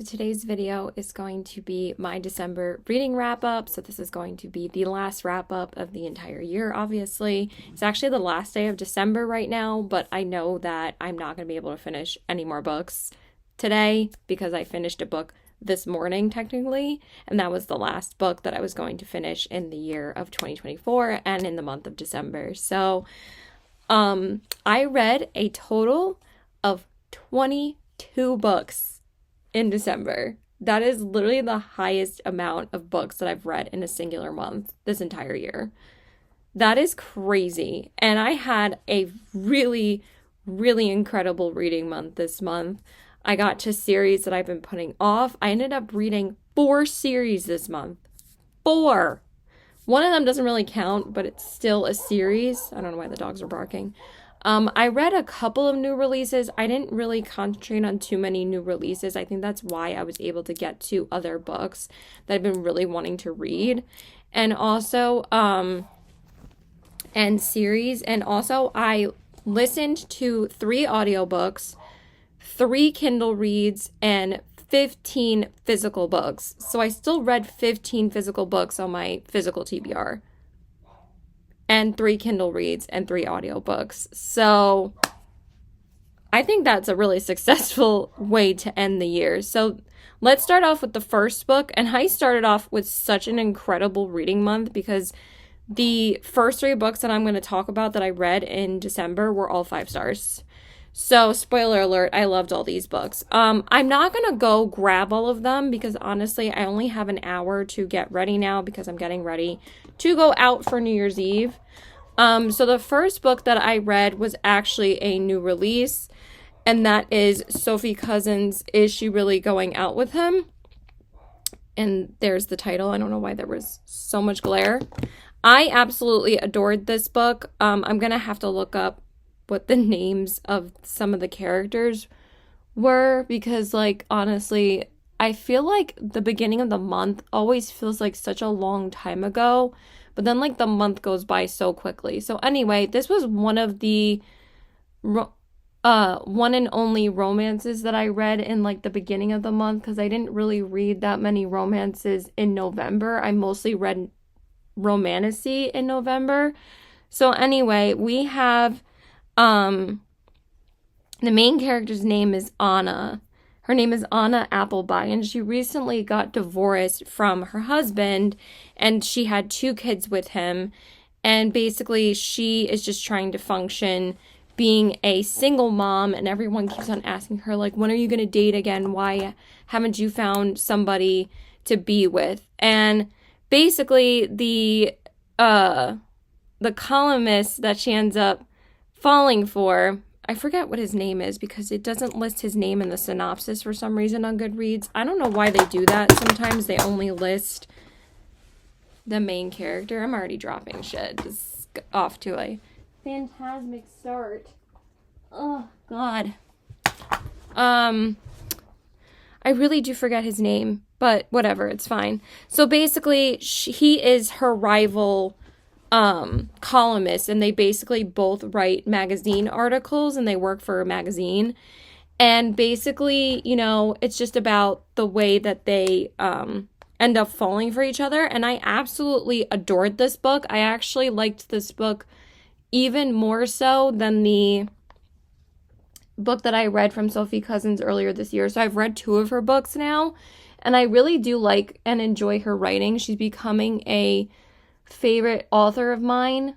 So today's video is going to be my December reading wrap up. So this is going to be the last wrap up of the entire year, obviously. It's actually the last day of December right now, but I know that I'm not going to be able to finish any more books today because I finished a book this morning technically, and that was the last book that I was going to finish in the year of 2024 and in the month of December. So I read a total of 22 books in December. That is literally the highest amount of books that I've read in a singular month this entire year. That is crazy. And I had a really, really incredible reading month this month. I got to series that I've been putting off. I ended up reading 4 series this month. 4! One of them doesn't really count, but it's still a series. I don't know why the dogs are barking. I read a couple of new releases. I didn't really concentrate on too many new releases. I think that's why I was able to get to other books that I've been really wanting to read. And also, and series. And also, I listened to 3 audiobooks, 3 Kindle reads, and 15 physical books. So I still read 15 physical books on my physical TBR. And 3 Kindle reads and 3 audiobooks. So I think that's a really successful way to end the year. So let's start off with the first book. And I started off with such an incredible reading month because the first 3 books that I'm going to talk about that I read in December were all 5 stars. So spoiler alert, I loved all these books. I'm not going to go grab all of them because honestly, I only have an hour to get ready now because I'm getting ready to go out for New Year's Eve. So the first book that I read was actually a new release, and that is Sophie Cousins' Is She Really Going Out With Him? And there's the title. I don't know why there was so much glare. I absolutely adored this book. I'm going to have to look up what the names of some of the characters were because, like, honestly, I feel like the beginning of the month always feels like such a long time ago, but then, like, the month goes by so quickly. So anyway, this was one of the one and only romances that I read in, like, the beginning of the month because I didn't really read that many romances in November. I mostly read romantasy in November. So anyway, we have the main character's name is Anna. Her name is Anna Appleby, and she recently got divorced from her husband, and she had 2 kids with him, and basically she is just trying to function being a single mom, and everyone keeps on asking her, like, when are you going to date again? Why haven't you found somebody to be with? And basically the columnist that she ends up falling for, I forget what his name is because it doesn't list his name in the synopsis for some reason on Goodreads. I don't know why they do that. Sometimes they only list the main character. I'm already dropping shit. Just off to a phantasmic start. Oh, God. I really do forget his name, but whatever, it's fine. So basically, he is her rival columnist, and they basically both write magazine articles, and they work for a magazine. And basically, you know, it's just about the way that they end up falling for each other. And I absolutely adored this book. I actually liked this book even more so than the book that I read from Sophie Cousins earlier this year. So I've read 2 of her books now, and I really do like and enjoy her writing. She's becoming a favorite author of mine,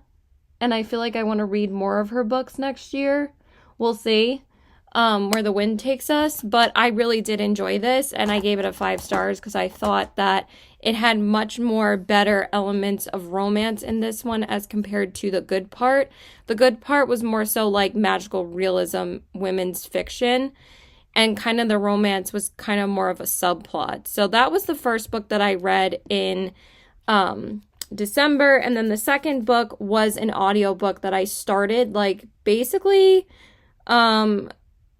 and I feel like I want to read more of her books next year. We'll see where the wind takes us, but I really did enjoy this, and I gave it a 5 stars because I thought that it had much more better elements of romance in this one as compared to The Good Part. The Good Part was more so like magical realism, women's fiction, and kind of the romance was kind of more of a subplot. So that was the first book that I read in December, and then the second book was an audiobook that I started like basically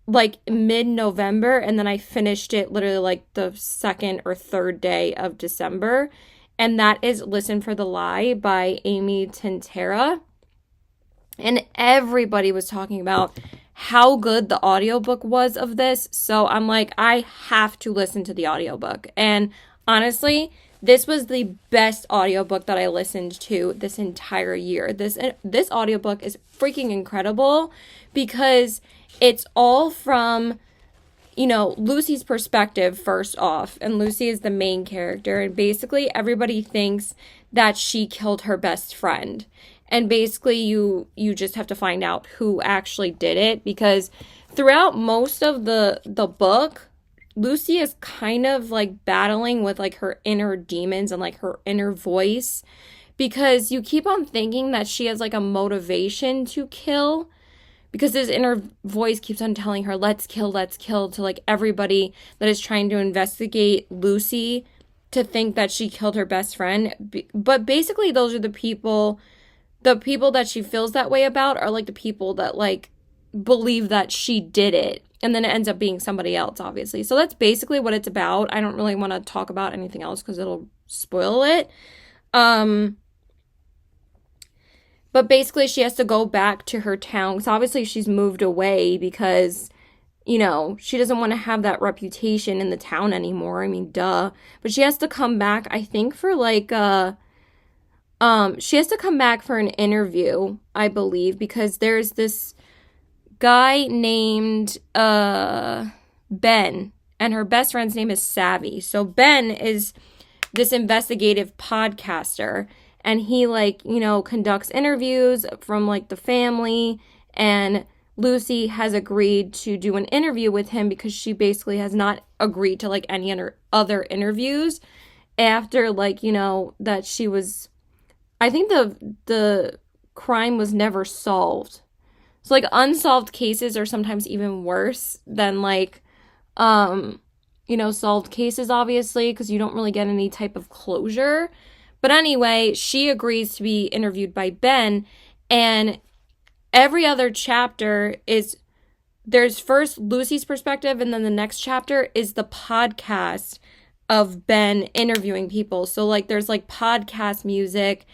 like mid-November, and then I finished it literally like the 2nd or 3rd day of December, and that is Listen for the Lie by Amy Tintera. And everybody was talking about how good the audiobook was of this. So I'm like, I have to listen to the audiobook. And honestly, this was the best audiobook that I listened to this entire year. This audiobook is freaking incredible because it's all from, you know, Lucy's perspective first off. And Lucy is the main character. And basically everybody thinks that she killed her best friend. And basically you just have to find out who actually did it, because throughout most of the book, Lucy is kind of like battling with like her inner demons and like her inner voice, because you keep on thinking that she has like a motivation to kill, because this inner voice keeps on telling her, let's kill, to like everybody that is trying to investigate Lucy to think that she killed her best friend. But basically those are the people that she feels that way about are like the people that like believe that she did it. And then it ends up being somebody else, obviously. So that's basically what it's about. I don't really want to talk about anything else because it'll spoil it. But basically she has to go back to her town. So obviously she's moved away because, you know, she doesn't want to have that reputation in the town anymore. I mean, duh. But she has to come back, I think, for like she has to come back for an interview, I believe, because there's this guy named Ben, and her best friend's name is Savvy. So Ben is this investigative podcaster, and he like, you know, conducts interviews from like the family, and Lucy has agreed to do an interview with him because she basically has not agreed to like any other interviews after like, you know, that she was, I think the crime was never solved. So like unsolved cases are sometimes even worse than like, you know, solved cases, obviously, because you don't really get any type of closure. But anyway, she agrees to be interviewed by Ben, and every other chapter is, there's first Lucy's perspective, and then the next chapter is the podcast of Ben interviewing people. So like there's like podcast music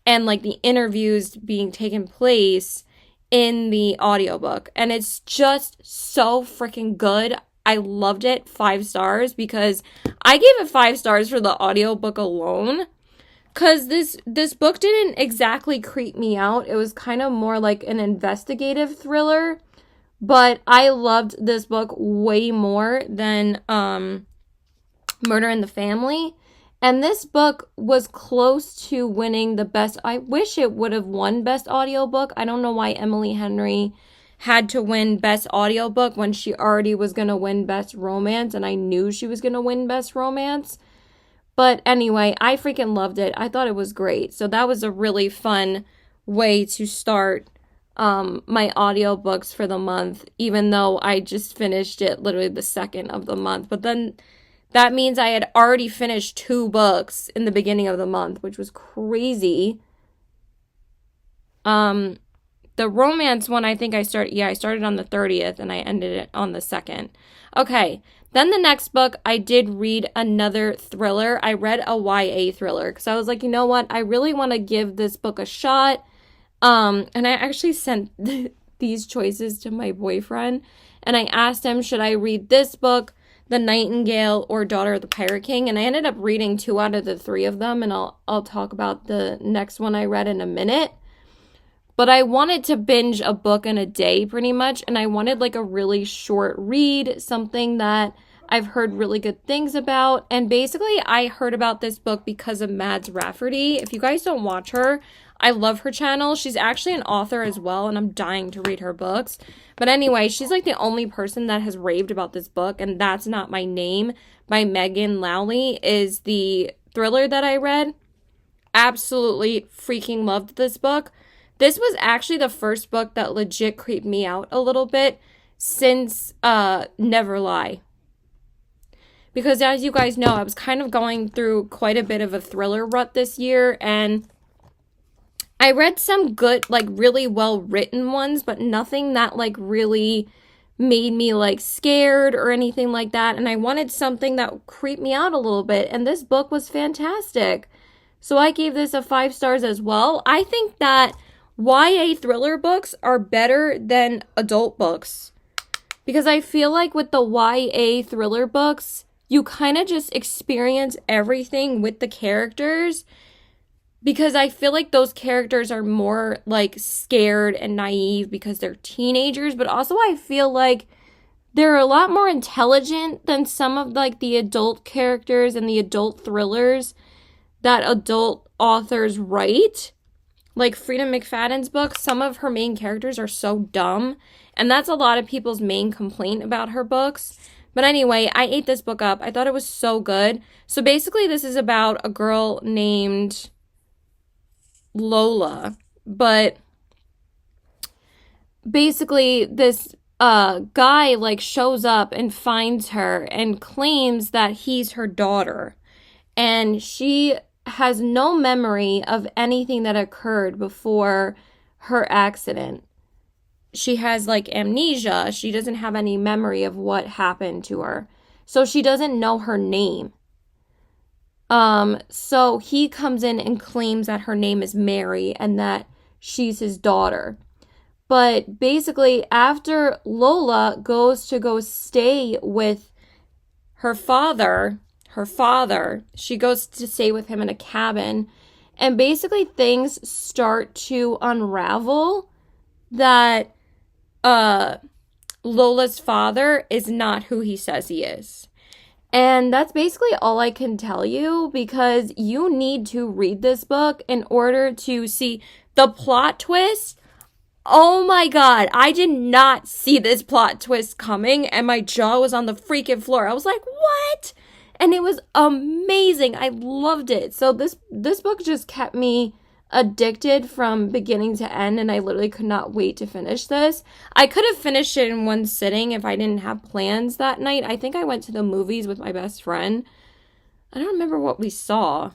and like the interviews being taken place in the audiobook, and it's just so freaking good. I loved it. 5 stars, because I gave it 5 stars for the audiobook alone, because this book didn't exactly creep me out. It was kind of more like an investigative thriller, but I loved this book way more than Murder in the Family. And this book was close to winning the best. I wish it would have won best audiobook. I don't know why Emily Henry had to win best audiobook when she already was going to win best romance, and I knew she was going to win best romance. But anyway, I freaking loved it. I thought it was great. So that was a really fun way to start my audiobooks for the month, even though I just finished it literally the 2nd of the month. But then that means I had already finished 2 books in the beginning of the month, which was crazy. The romance one, I think I started on the 30th and I ended it on the 2nd. Okay, then the next book, I did read another thriller. I read a YA thriller because I was like, you know what? I really want to give this book a shot. And I actually sent these choices to my boyfriend, and I asked him, should I read this book, The Nightingale, or Daughter of the Pirate King? And I ended up reading 2 out of the 3 of them, and I'll talk about the next one I read in a minute. But I wanted to binge a book in a day pretty much, and I wanted like a really short read, something that I've heard really good things about. And basically I heard about this book because of Mads Rafferty. If you guys don't watch her, I love her channel. She's actually an author as well, and I'm dying to read her books. But anyway, she's like the only person that has raved about this book, and That's Not My Name by Megan Lowley is the thriller that I read. Absolutely freaking loved this book. This was actually the first book that legit creeped me out a little bit since Never Lie. Because as you guys know, I was kind of going through quite a bit of a thriller rut this year, and I read some good, like really well written ones, but nothing that like really made me like scared or anything like that. And I wanted something that creeped me out a little bit, and this book was fantastic. So I gave this a 5 stars as well. I think that YA thriller books are better than adult books. Because I feel like with the YA thriller books, you kind of just experience everything with the characters. Because I feel like those characters are more like scared and naive because they're teenagers. But also I feel like they're a lot more intelligent than some of like the adult characters and the adult thrillers that adult authors write. Like Frida McFadden's books, some of her main characters are so dumb. And that's a lot of people's main complaint about her books. But anyway, I ate this book up. I thought it was so good. So basically, this is about a girl named Lola. But basically, this guy like shows up and finds her and claims that he's her daughter. And she has no memory of anything that occurred before her accident. She has like amnesia. She doesn't have any memory of what happened to her. So she doesn't know her name. So he comes in and claims that her name is Mary and that she's his daughter. But basically, after Lola goes to go stay with her father, she goes to stay with him in a cabin. And basically, things start to unravel that Lola's father is not who he says he is. And that's basically all I can tell you, because you need to read this book in order to see the plot twist. Oh my god, I did not see this plot twist coming, and my jaw was on the freaking floor. I was like, what? And it was amazing. I loved it. So this book just kept me addicted from beginning to end, and I literally could not wait to finish this. I could have finished it in one sitting if I didn't have plans that night. I think I went to the movies with my best friend. I don't remember what we saw.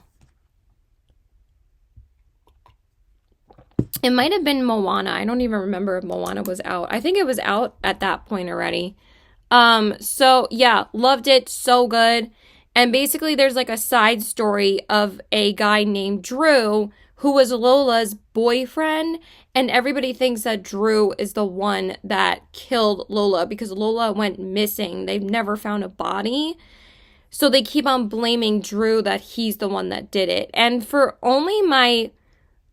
It might have been Moana. I don't even remember if Moana was out. I think it was out at that point already. So yeah, loved it. So good. And basically there's like a side story of a guy named Drew who was Lola's boyfriend, and everybody thinks that Drew is the one that killed Lola because Lola went missing. They've never found a body. So they keep on blaming Drew that he's the one that did it. And for only my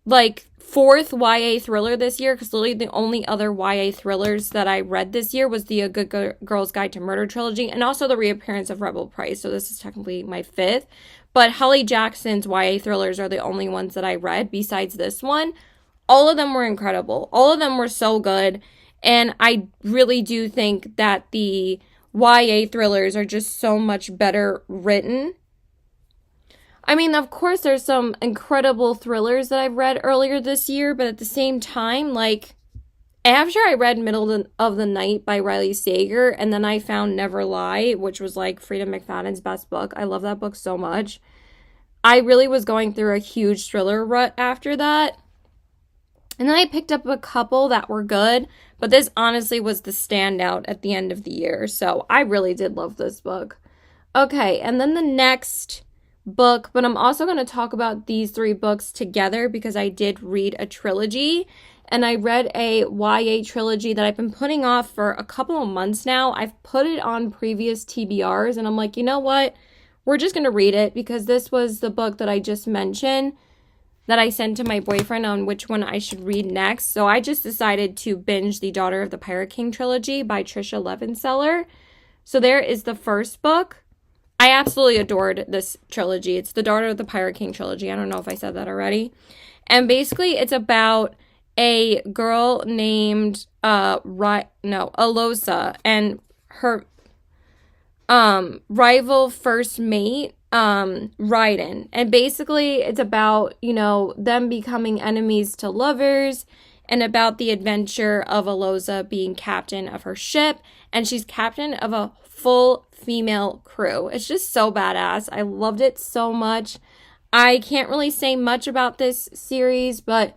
like fourth YA thriller this year, because literally the only other YA thrillers that I read this year was the A Good Girl's Guide to Murder trilogy, and also the reappearance of Rebel Price. So this is technically my fifth. But Holly Jackson's YA thrillers are the only ones that I read besides this one. All of them were incredible. All of them were so good. And I really do think that the YA thrillers are just so much better written. I mean, of course, there's some incredible thrillers that I've read earlier this year, but at the same time, like, after I read Middle of the Night by Riley Sager, and then I found Never Lie, which was, like, Frida McFadden's best book. I love that book so much. I really was going through a huge thriller rut after that. And then I picked up a couple that were good, but this honestly was the standout at the end of the year. So I really did love this book. Okay, and then the next book, but I'm also going to talk about these three books together because I did read a trilogy, and I read a YA trilogy that I've been putting off for a couple of months now. I've put it on previous TBRs, and I'm like, you know what? We're just going to read it because this was the book that I just mentioned that I sent to my boyfriend on which one I should read next. So I just decided to binge the Daughter of the Pirate King trilogy by Trisha Levenseller. So there is the first book. I absolutely adored this trilogy. It's the Daughter of the Pirate King trilogy. I don't know if I said that already. And basically it's about a girl named Alosa and her rival first mate, Raiden. And basically it's about, you know, them becoming enemies to lovers, and about the adventure of Alosa being captain of her ship, and she's captain of a full female crew. It's just so badass. I loved it so much. I can't really say much about this series, but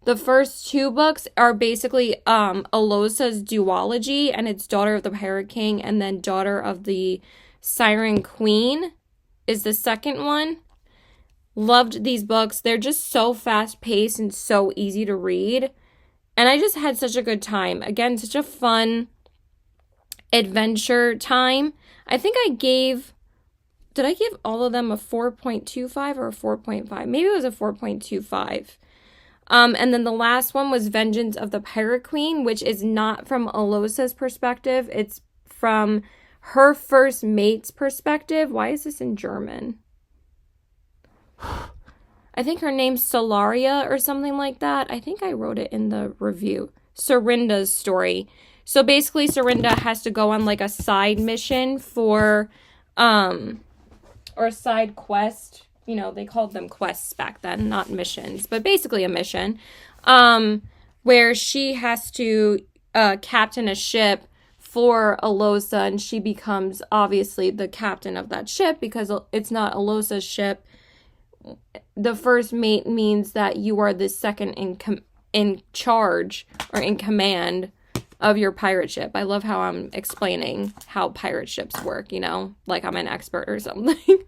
the first two books are basically Alosa's duology, and it's Daughter of the Pirate King and then Daughter of the Siren Queen is the second one. Loved these books. They're just so fast-paced and so easy to read. And I just had such a good time. Again, such a fun adventure time. I think did I give all of them a 4.25 or a 4.5? Maybe it was a 4.25. And then the last one was Vengeance of the Pirate Queen, which is not from Alosa's perspective. It's from her first mate's perspective. Why is this in German? I think her name's Solaria or something like that. I think I wrote it in the review. Serinda's story. So basically, Serinda has to go on like a side mission for, or a side quest. You know, they called them quests back then, not missions, but basically a mission, where she has to captain a ship for Alosa, and she becomes obviously the captain of that ship because it's not Alosa's ship. The first mate means that you are the second in charge or in command of your pirate ship. I love how I'm explaining how pirate ships work, you know, like I'm an expert or something.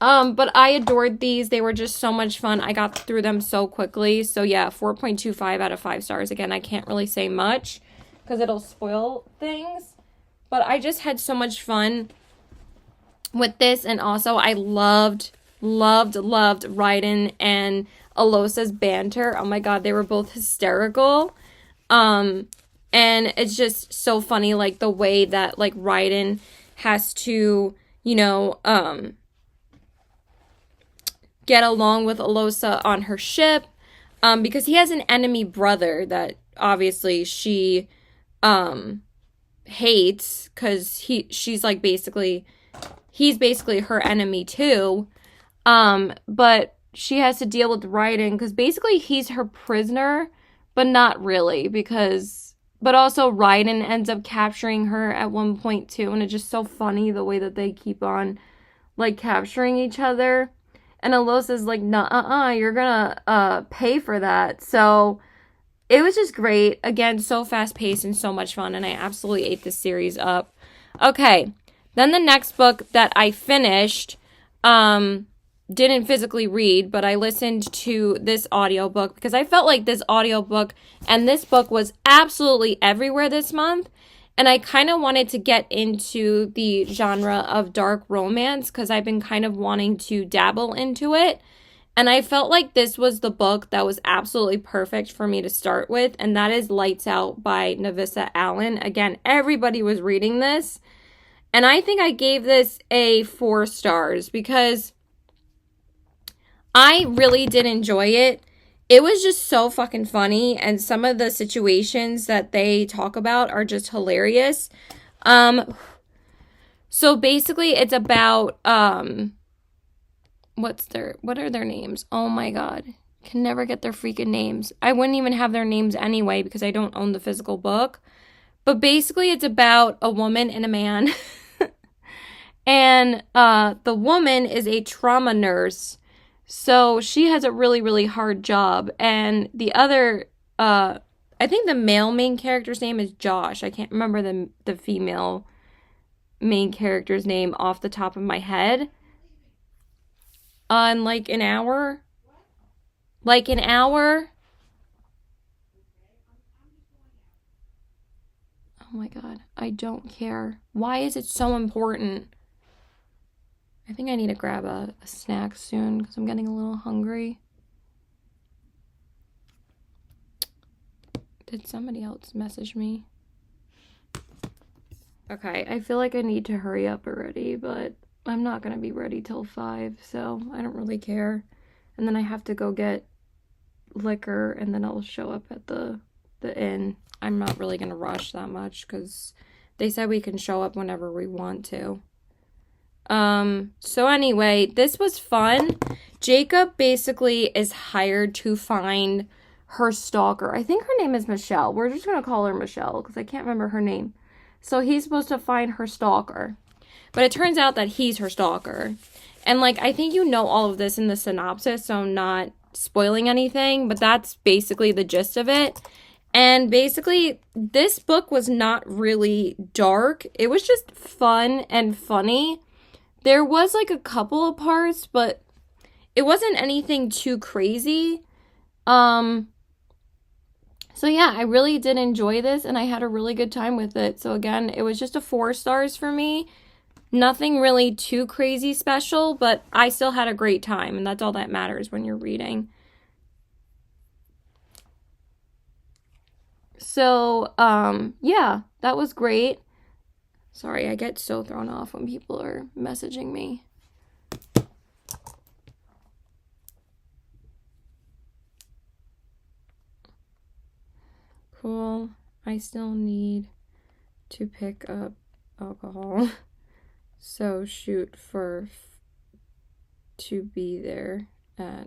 But I adored these. They were just so much fun. I got through them so quickly. So yeah, 4.25 out of 5 stars. Again, I can't really say much because it'll spoil things. But I just had so much fun with this. And also I loved Raiden and Alosa's banter. Oh my god, they were both hysterical. And it's just so funny, like the way that like Raiden has to, you know, get along with Alosa on her ship, because he has an enemy brother that obviously she hates, because he's basically her enemy too. But she has to deal with Raiden because basically he's her prisoner, but not really, but also Raiden ends up capturing her at one point too, and it's just so funny the way that they keep on like capturing each other. And Alosa's like, nah, you're gonna pay for that. So it was just great. Again, so fast paced and so much fun, and I absolutely ate this series up. Okay, then the next book that I finished, didn't physically read, but I listened to this audiobook because I felt like this audiobook and this book was absolutely everywhere this month. And I kind of wanted to get into the genre of dark romance because I've been kind of wanting to dabble into it. And I felt like this was the book that was absolutely perfect for me to start with. And that is Lights Out by Navissa Allen. Again, everybody was reading this. And I think I gave this a 4 stars because I really did enjoy it. It was just so fucking funny, and some of the situations that they talk about are just hilarious. So basically it's about, what are their names? Oh my god. Can never get their freaking names. I wouldn't even have their names anyway because I don't own the physical book. But basically it's about a woman and a man. And the woman is a trauma nurse. So she has a really, really hard job. And the other, I think the male main character's name is Josh. I can't remember the female main character's name off the top of my head. In like an hour. Oh my god, I don't care. Why is it so important? I think I need to grab a snack soon because I'm getting a little hungry. Did somebody else message me? Okay, I feel like I need to hurry up already, but I'm not going to be ready till 5, so I don't really care. And then I have to go get liquor, and then I'll show up at the inn. I'm not really going to rush that much because they said we can show up whenever we want to. So anyway, this was fun. Jacob basically is hired to find her stalker. I think her name is Michelle. We're just gonna call her Michelle because I can't remember her name. So he's supposed to find her stalker. But it turns out that he's her stalker. And like, I think you know all of this in the synopsis, so I'm not spoiling anything, but that's basically the gist of it. And basically, this book was not really dark. It was just fun and funny. There was like a couple of parts, but it wasn't anything too crazy. So yeah, I really did enjoy this and I had a really good time with it. So again, it was just a 4 stars for me. Nothing really too crazy special, but I still had a great time, and that's all that matters when you're reading. So, yeah, that was great. Sorry, I get so thrown off when people are messaging me. Cool. I still need to pick up alcohol. So shoot for to be there at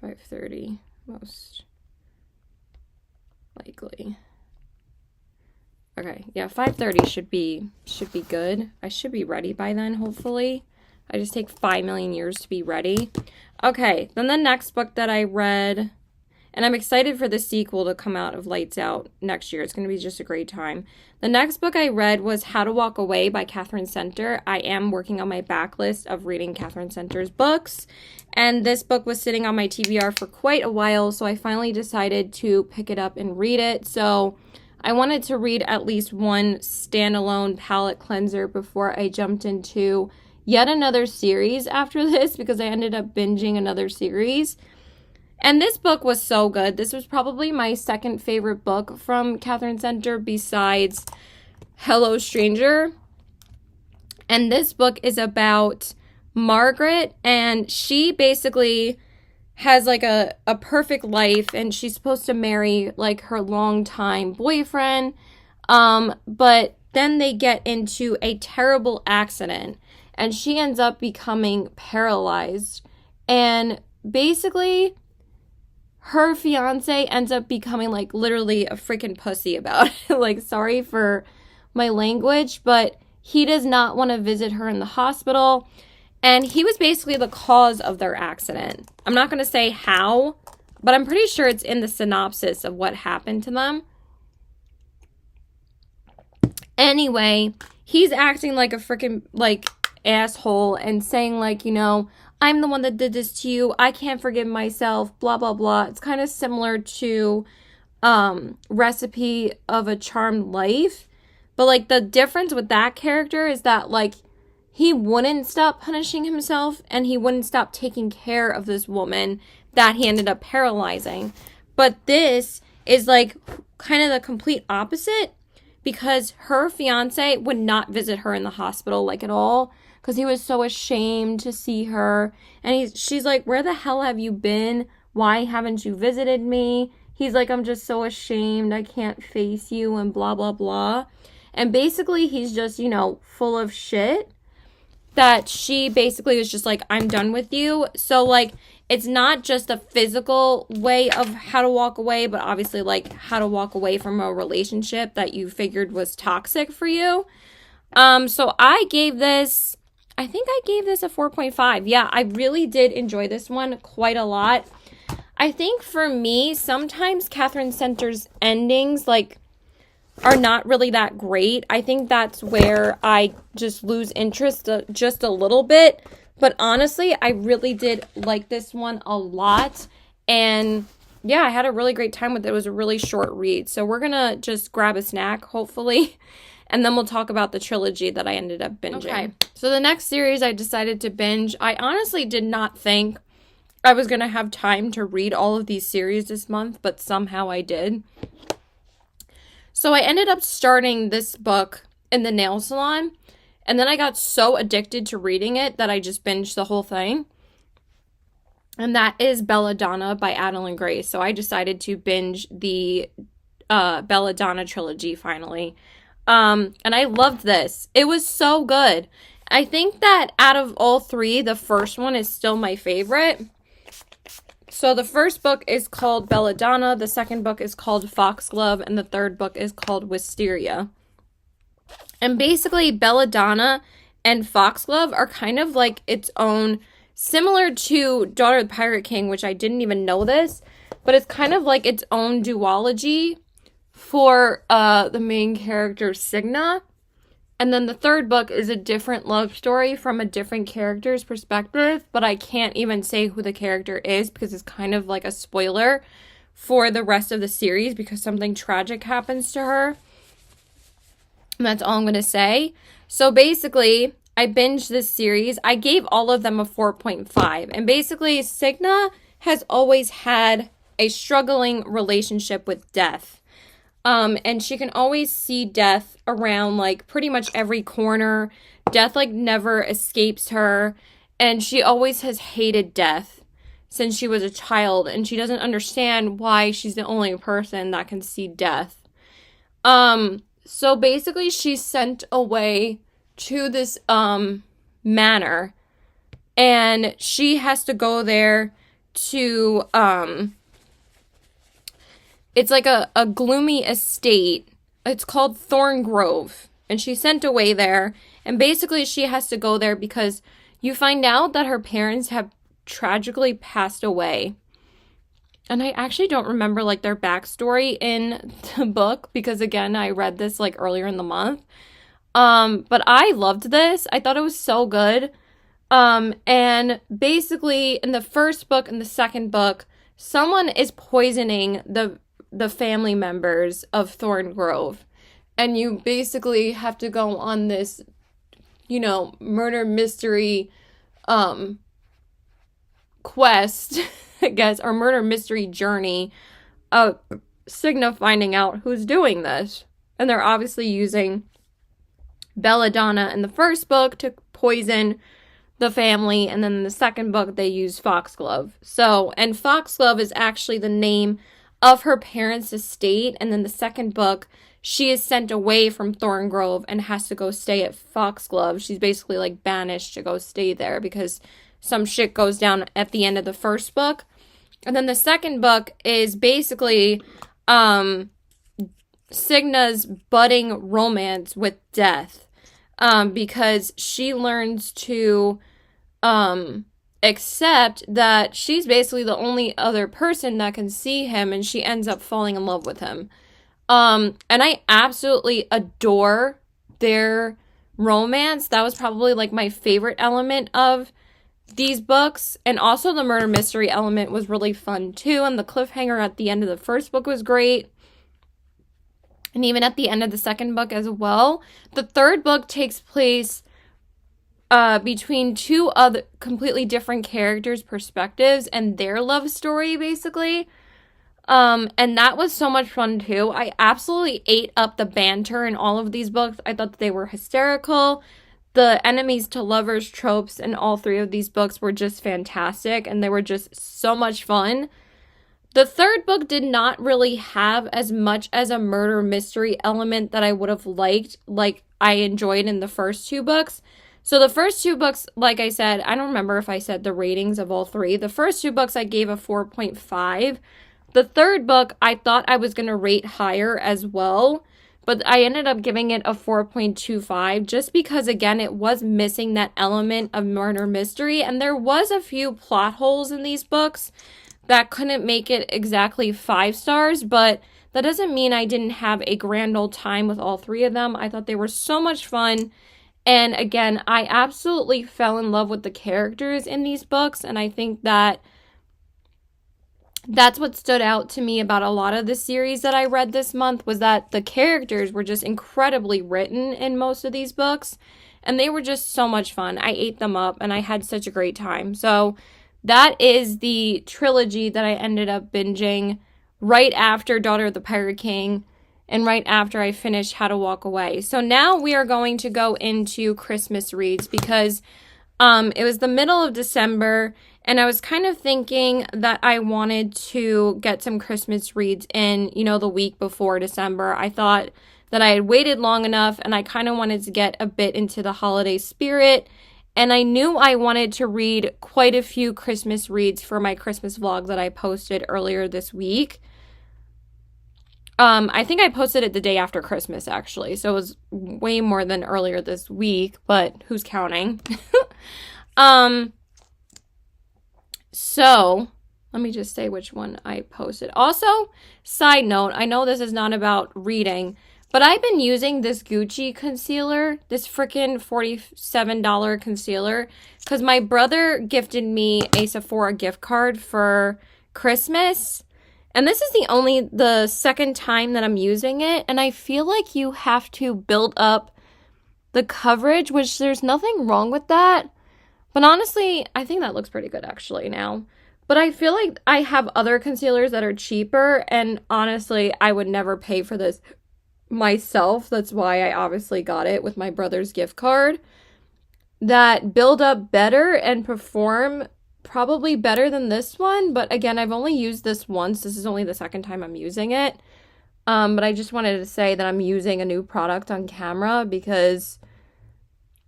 5:30 most likely. Okay, yeah, 5:30 should be good. I should be ready by then, hopefully. I just take 5 million years to be ready. Okay, then the next book that I read, and I'm excited for the sequel to come out of Lights Out next year. It's going to be just a great time. The next book I read was How to Walk Away by Catherine Center. I am working on my backlist of reading Catherine Center's books. And this book was sitting on my TBR for quite a while, so I finally decided to pick it up and read it. So I wanted to read at least one standalone palette cleanser before I jumped into yet another series after this, because I ended up binging another series. And this book was so good. This was probably my second favorite book from Catherine Center besides Hello Stranger. And this book is about Margaret, and she basically has like a perfect life, and she's supposed to marry like her longtime boyfriend. But then they get into a terrible accident, and she ends up becoming paralyzed. And basically, her fiance ends up becoming like literally a freaking pussy about it. Like, sorry for my language, but he does not want to visit her in the hospital. And he was basically the cause of their accident. I'm not going to say how, but I'm pretty sure it's in the synopsis of what happened to them. Anyway, he's acting like a freaking like asshole and saying like, you know, I'm the one that did this to you. I can't forgive myself, blah, blah, blah. It's kind of similar to Recipe of a Charmed Life. But, like, the difference with that character is that, like, he wouldn't stop punishing himself and he wouldn't stop taking care of this woman that he ended up paralyzing. But this is, like, kind of the complete opposite, because her fiance would not visit her in the hospital, like, at all, because he was so ashamed to see her. And she's like, where the hell have you been? Why haven't you visited me? He's like, I'm just so ashamed. I can't face you and blah, blah, blah. And basically, he's just, you know, full of shit. That she basically was just like, I'm done with you. So, like, it's not just a physical way of how to walk away, but obviously, like, how to walk away from a relationship that you figured was toxic for you. So I gave this... I think I gave this a 4.5. Yeah, I really did enjoy this one quite a lot. I think for me, sometimes Catherine Center's endings, like, are not really that great. I think that's where I just lose interest just a little bit. But honestly, I really did like this one a lot. And yeah, I had a really great time with it. It was a really short read. So we're going to just grab a snack, hopefully. And then we'll talk about the trilogy that I ended up binging. Okay, so the next series I decided to binge, I honestly did not think I was going to have time to read all of these series this month, but somehow I did. So I ended up starting this book in the nail salon, and then I got so addicted to reading it that I just binged the whole thing. And that is Belladonna by Adeline Grace. So I decided to binge the Belladonna trilogy finally. And I loved this. It was so good. I think that out of all three, the first one is still my favorite. So the first book is called Belladonna, the second book is called Foxglove, and the third book is called Wisteria. And basically, Belladonna and Foxglove are kind of like its own, similar to Daughter of the Pirate King, which I didn't even know this, but it's kind of like its own duology for the main character, Signa. And then the third book is a different love story from a different character's perspective, but I can't even say who the character is because it's kind of like a spoiler for the rest of the series because something tragic happens to her. And that's all I'm going to say. So basically, I binged this series. I gave all of them a 4.5. And basically, Signa has always had a struggling relationship with death. And she can always see death around, like, pretty much every corner. Death, like, never escapes her. And she always has hated death since she was a child. And she doesn't understand why she's the only person that can see death. So basically, she's sent away to this, manor. And she has to go there to, it's like a gloomy estate. It's called Thorngrove. And she's sent away there. And basically she has to go there because you find out that her parents have tragically passed away. And I actually don't remember like their backstory in the book because again, I read this like earlier in the month. But I loved this. I thought it was so good. And basically in the first book and the second book, someone is poisoning the family members of Thorngrove. And you basically have to go on this, you know, murder mystery quest, I guess, or murder mystery journey of Signa finding out who's doing this. And they're obviously using Belladonna in the first book to poison the family, and then in the second book they use Foxglove. So, and Foxglove is actually the name of her parents' estate, and then the second book, she is sent away from Thorngrove and has to go stay at Foxglove. She's basically like banished to go stay there because some shit goes down at the end of the first book. And then the second book is basically Signa's budding romance with death, because she learns to accept that she's basically the only other person that can see him, and she ends up falling in love with him. And I absolutely adore their romance. That was probably like my favorite element of these books. And also the murder mystery element was really fun too. And the cliffhanger at the end of the first book was great. And even at the end of the second book as well. The third book takes place between two other completely different characters' perspectives and their love story, basically. And that was so much fun too. I absolutely ate up the banter in all of these books. I thought that they were hysterical. The enemies to lovers tropes in all three of these books were just fantastic, and they were just so much fun. The third book did not really have as much as a murder mystery element that I would have liked, like I enjoyed in the first two books. So the first two books, like I said, I don't remember if I said the ratings of all three. The first two books I gave a 4.5. The third book, I thought I was going to rate higher as well, but I ended up giving it a 4.25 just because, again, it was missing that element of murder mystery, and there was a few plot holes in these books that couldn't make it exactly 5 stars, but that doesn't mean I didn't have a grand old time with all three of them. I thought they were so much fun, and again, I absolutely fell in love with the characters in these books, and I think that that's what stood out to me about a lot of the series that I read this month, was that the characters were just incredibly written in most of these books, and they were just so much fun. I ate them up, and I had such a great time. So that is the trilogy that I ended up binging right after Daughter of the Pirate King and right after I finished How to Walk Away. So now we are going to go into Christmas reads because it was the middle of December, and I was kind of thinking that I wanted to get some Christmas reads in, you know, the week before December. I thought that I had waited long enough, and I kind of wanted to get a bit into the holiday spirit. And I knew I wanted to read quite a few Christmas reads for my Christmas vlog that I posted earlier this week. I think I posted it the day after Christmas, actually. So it was way more than earlier this week, but who's counting? So let me just say which one I posted. Also, side note, I know this is not about reading, But I've been using this Gucci concealer, this freaking $47 concealer, because my brother gifted me a Sephora gift card for Christmas. And this is the second time that I'm using it. And I feel like you have to build up the coverage, which there's nothing wrong with that. But honestly, I think that looks pretty good actually now. But I feel like I have other concealers that are cheaper. And honestly, I would never pay for this myself. That's why I obviously got it with my brother's gift card, that build up better and perform probably better than this one. But again, I've only used this once. This is only the second time I'm using it. But I just wanted to say that I'm using a new product on camera because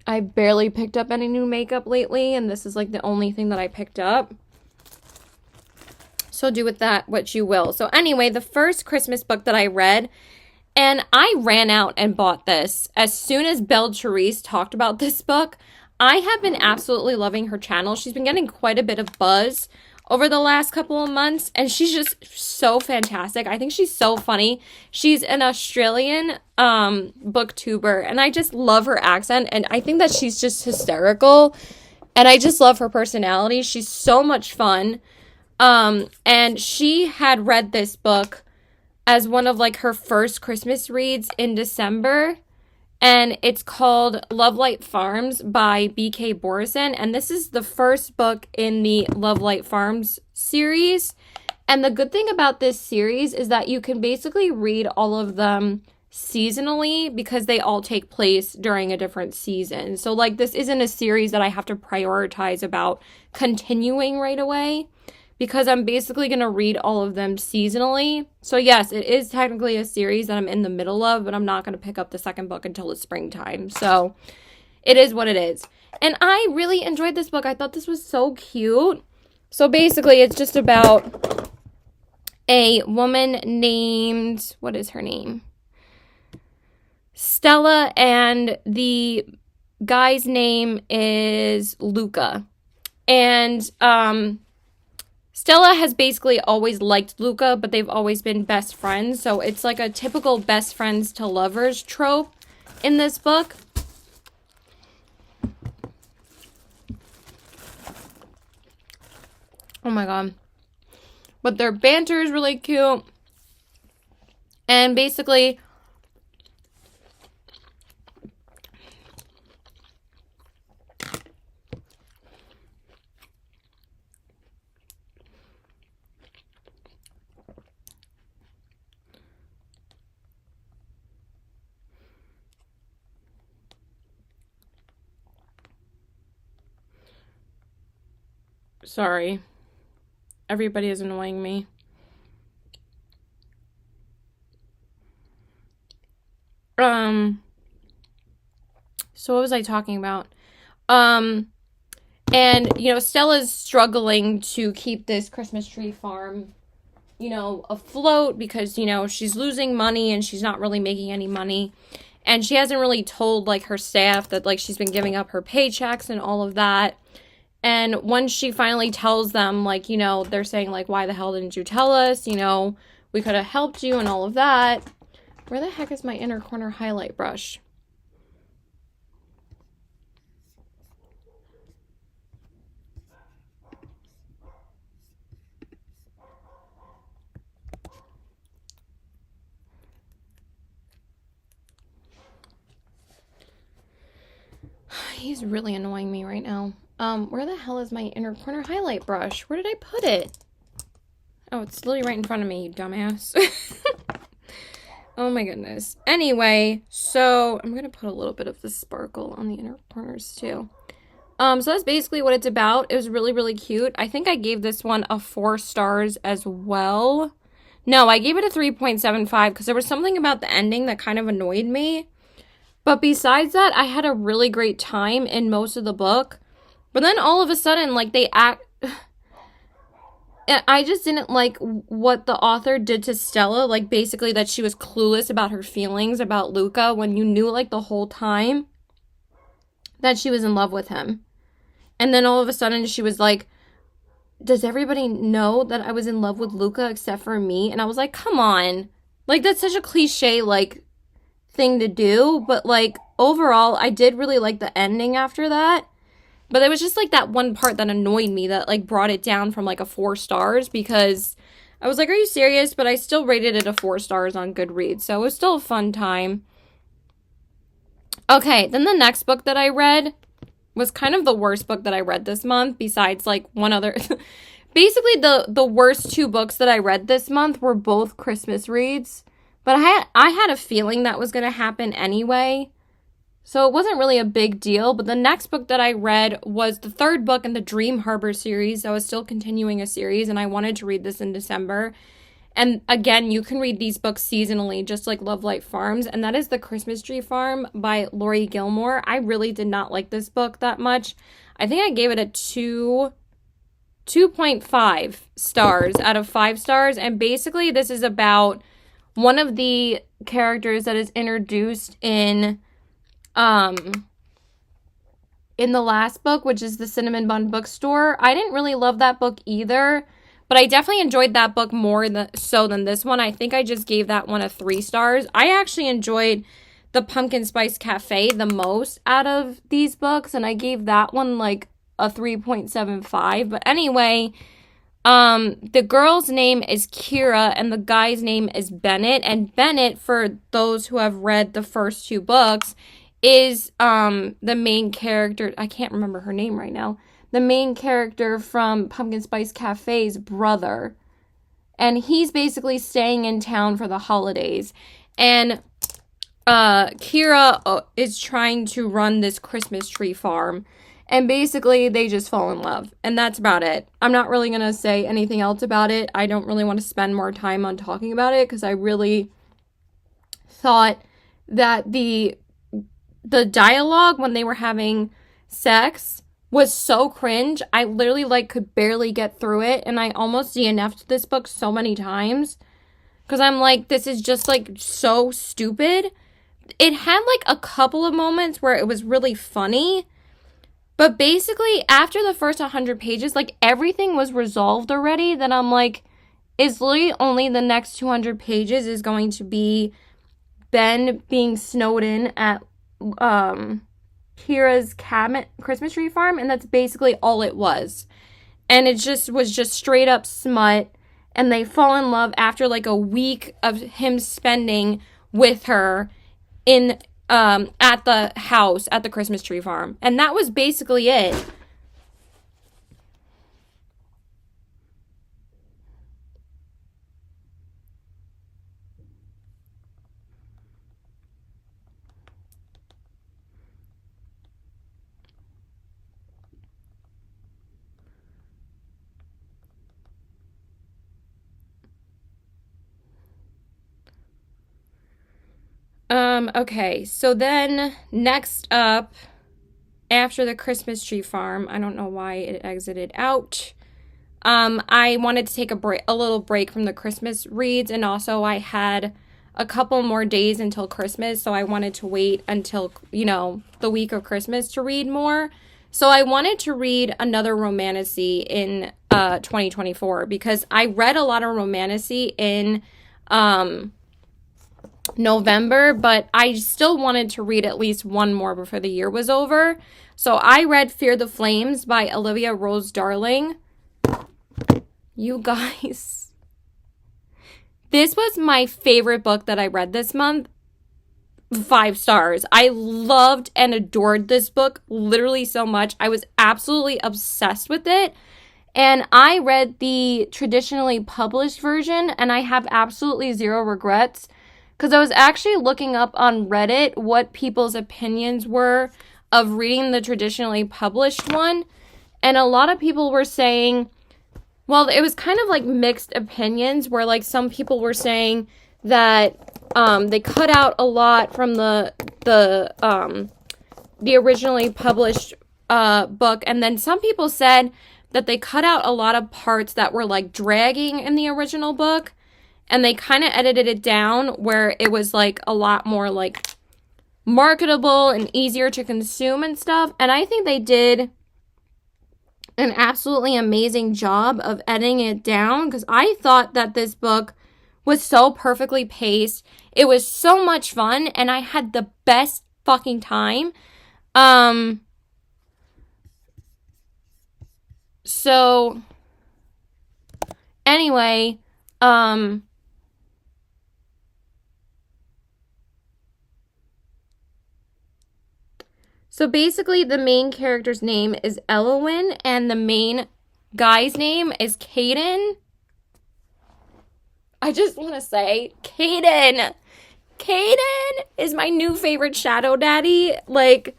I barely picked up any new makeup lately, and this is like the only thing that I picked up. So do with that what you will. So anyway, the first Christmas book that I read, and I ran out and bought this. As soon as Belle Therese talked about this book, I have been absolutely loving her channel. She's been getting quite a bit of buzz over the last couple of months, and she's just so fantastic. I think she's so funny. She's an Australian booktuber, and I just love her accent, and I think that she's just hysterical, and I just love her personality. She's so much fun. And she had read this book as one of like her first Christmas reads in December, and it's called Love Light Farms by B.K. Borison, and this is the first book in the Love Light Farms series. And the good thing about this series is that you can basically read all of them seasonally because they all take place during a different season. So like this isn't a series that I have to prioritize about continuing right away, because I'm basically going to read all of them seasonally. So yes, it is technically a series that I'm in the middle of, but I'm not going to pick up the second book until the springtime. So it is what it is. And I really enjoyed this book. I thought this was so cute. So basically, it's just about a woman named, what is her name? Stella, and the guy's name is Luca. And, Stella has basically always liked Luca, but they've always been best friends. So it's like a typical best friends to lovers trope in this book. Oh my god. But their banter is really cute. And basically, sorry, everybody is annoying me. So what was I talking about? And, you know, Stella's struggling to keep this Christmas tree farm, you know, afloat because, you know, she's losing money and she's not really making any money. And she hasn't really told, like, her staff that, like, she's been giving up her paychecks and all of that. And once she finally tells them, like, you know, they're saying, like, why the hell didn't you tell us? You know, we could have helped you and all of that. Where the heck is my inner corner highlight brush? He's really annoying me right now. Where the hell is my inner corner highlight brush? Where did I put it? Oh, it's literally right in front of me, you dumbass. Oh my goodness. Anyway, so I'm gonna put a little bit of the sparkle on the inner corners too. So that's basically what it's about. It was really, really cute. I think I gave this one a 4 stars as well. No, I gave it a 3.75 because there was something about the ending that kind of annoyed me. But besides that, I had a really great time in most of the book. But then all of a sudden, like, I just didn't like what the author did to Stella. Like, basically that she was clueless about her feelings about Luca when you knew, like, the whole time that she was in love with him. And then all of a sudden she was like, does everybody know that I was in love with Luca except for me? And I was like, come on. Like, that's such a cliche, like, thing to do, but like overall I did really like the ending after that. But it was just like that one part that annoyed me that like brought it down from like a 4 stars, because I was like, are you serious? But I still rated it a 4 stars on Goodreads, so it was still a fun time. Okay, then the next book that I read was kind of the worst book that I read this month, besides like one other. Basically, the worst 2 books that I read this month were both Christmas reads, but I had a feeling that was going to happen anyway, so it wasn't really a big deal. But the next book that I read was the 3rd book in the Dream Harbor series. I was still continuing a series, and I wanted to read this in December. And again, you can read these books seasonally, just like Love Light Farms. And that is The Christmas Tree Farm by Lori Gilmore. I really did not like this book that much. I think I gave it a 2.5 stars out of 5 stars. And basically, this is about one of the characters that is introduced in the last book, which is the Cinnamon Bun Bookstore. I didn't really love that book either, but I definitely enjoyed that book more so than this one. I think I just gave that one a 3 stars. I actually enjoyed the Pumpkin Spice Cafe the most out of these books, and I gave that one like a 3.75. But anyway, the girl's name is Kira and the guy's name is Bennett. And Bennett, for those who have read the first 2 books, is the main character. I can't remember her name right now. The main character from Pumpkin Spice Cafe's brother. And he's basically staying in town for the holidays. And Kira is trying to run this Christmas tree farm. And basically, they just fall in love. And that's about it. I'm not really going to say anything else about it. I don't really want to spend more time on talking about it, because I really thought that the dialogue when they were having sex was so cringe. I literally like could barely get through it, and I almost DNF'd this book so many times because I'm like, this is just like so stupid. It had like a couple of moments where it was really funny, but basically after the first 100 pages, like everything was resolved already. Then I'm like, is literally only the next 200 pages is going to be Ben being snowed in at Kira's cabin, Christmas tree farm, and that's basically all it was. And it just was just straight up smut, and they fall in love after like a week of him spending with her in at the house at the Christmas tree farm. And that was basically it. Okay, so then next up, after the Christmas tree farm, I don't know why it exited out. I wanted to take a little break from the Christmas reads, and also I had a couple more days until Christmas, so I wanted to wait until, the week of Christmas to read more. So I wanted to read another romantasy in 2024, because I read a lot of romantasy in November, but I still wanted to read at least one more before the year was over. So I read Fear the Flames by Olivia Rose Darling. You guys, this was my favorite book that I read this month. 5 stars. I loved and adored this book literally so much. I was absolutely obsessed with it. And I read the traditionally published version, and I have absolutely zero regrets, because I was actually looking up on Reddit what people's opinions were of reading the traditionally published one. And a lot of people were saying, well, it was kind of like mixed opinions, where like some people were saying that they cut out a lot from the originally published book, and then some people said that they cut out a lot of parts that were like dragging in the original book, and they kind of edited it down where it was like a lot more like marketable and easier to consume and stuff. And I think they did an absolutely amazing job of editing it down, because I thought that this book was so perfectly paced. It was so much fun, and I had the best fucking time. So anyway, so basically the main character's name is Elowin, and the main guy's name is Caden. I just want to say, Caden is my new favorite shadow daddy. Like,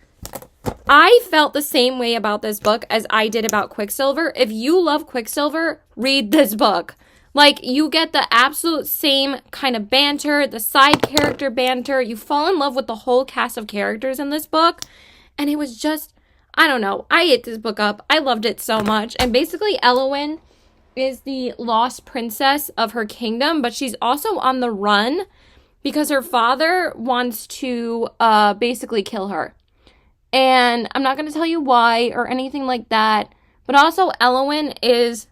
I felt the same way about this book as I did about Quicksilver. If you love Quicksilver, read this book. Like, you get the absolute same kind of banter, the side character banter. You fall in love with the whole cast of characters in this book. And it was just, I don't know. I ate this book up. I loved it so much. And basically, Elowin is the lost princess of her kingdom, but she's also on the run because her father wants to basically kill her. And I'm not going to tell you why or anything like that, but also Elowin is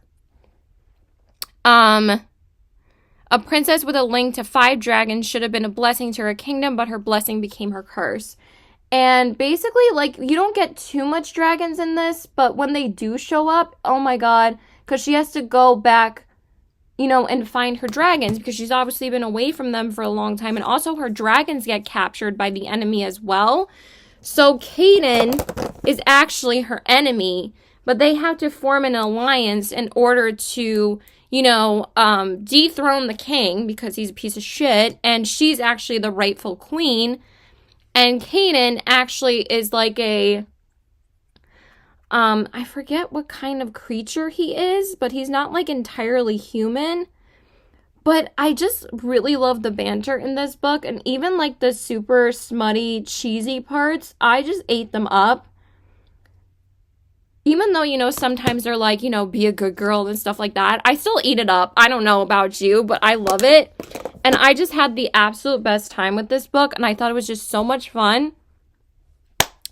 a princess with a link to 5 dragons, should have been a blessing to her kingdom, but her blessing became her curse. And basically, like, you don't get too much dragons in this, but when they do show up, oh my god, because she has to go back, you know, and find her dragons, because she's obviously been away from them for a long time, and also her dragons get captured by the enemy as well. So Caden is actually her enemy, but they have to form an alliance in order to, you know, dethrone the king, because he's a piece of shit, and she's actually the rightful queen. And Caden actually is like a, I forget what kind of creature he is, but he's not like entirely human. But I just really love the banter in this book, and even like the super smutty, cheesy parts, I just ate them up. Even though, you know, sometimes they're like, you know, be a good girl and stuff like that, I still eat it up. I don't know about you, but I love it. And I just had the absolute best time with this book, and I thought it was just so much fun.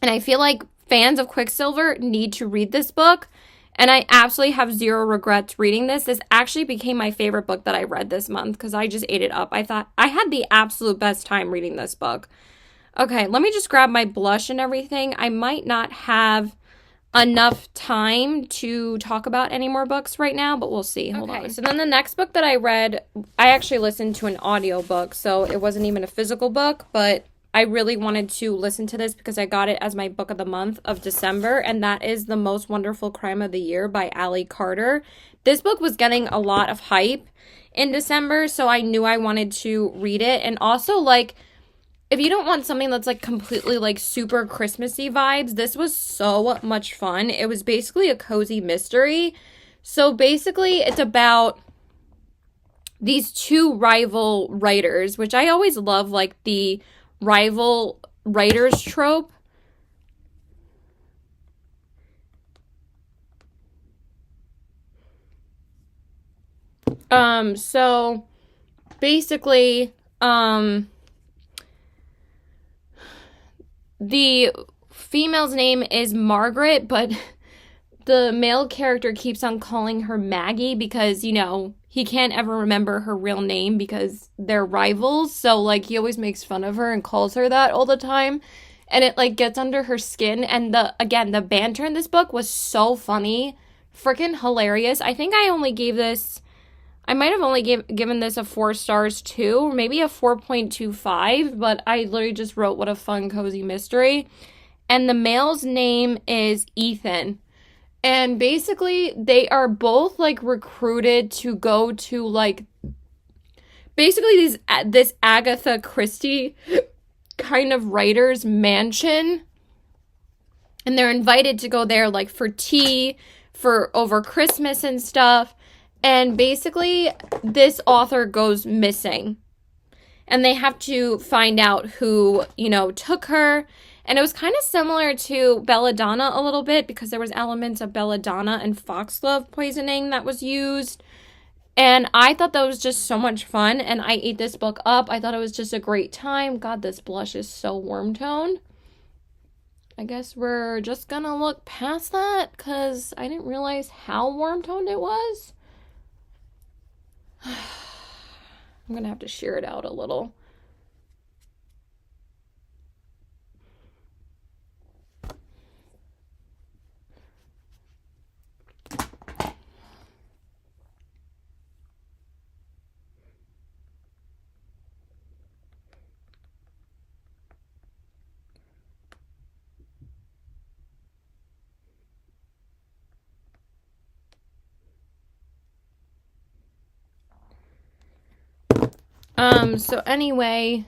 And I feel like fans of Quicksilver need to read this book, and I absolutely have zero regrets reading this. This actually became my favorite book that I read this month because I just ate it up. I thought I had the absolute best time reading this book. Okay, let me just grab my blush and everything. I might not have enough time to talk about any more books right now, but we'll see. Hold on. So then the next book that I read, I actually listened to an audiobook, so it wasn't even a physical book, but I really wanted to listen to this because I got it as my book of the month of December, and that is The Most Wonderful Crime of the Year by Ali Carter. This book was getting a lot of hype in December, so I knew I wanted to read it. And also, like, if you don't want something that's like completely like super Christmassy vibes, this was so much fun. It was basically a cozy mystery. So basically it's about these two rival writers, which I always love, like the rival writers trope. So basically, the female's name is Margaret, but the male character keeps on calling her Maggie because, you know, he can't ever remember her real name because they're rivals. So, like, he always makes fun of her and calls her that all the time. And it, like, gets under her skin. And, the banter in this book was so funny. Freaking hilarious. I think I only gave this... I might have only given this a 4 stars too, or maybe a 4.25, but I literally just wrote what a fun, cozy mystery. And the male's name is Ethan. And basically, they are both, like, recruited to go to, like, basically this Agatha Christie kind of writer's mansion. And they're invited to go there, like, for tea, for over Christmas and stuff. And basically, this author goes missing. And they have to find out who, you know, took her. And it was kind of similar to Belladonna a little bit because there was elements of Belladonna and foxglove poisoning that was used. And I thought that was just so much fun. And I ate this book up. I thought it was just a great time. God, this blush is so warm toned. I guess we're just gonna look past that because I didn't realize how warm toned it was. I'm gonna have to shear it out a little. So anyway,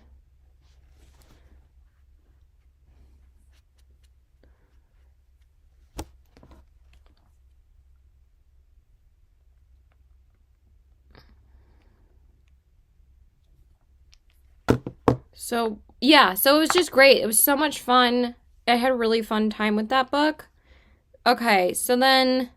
so yeah, so it was just great. It was so much fun. I had a really fun time with that book. Okay, so then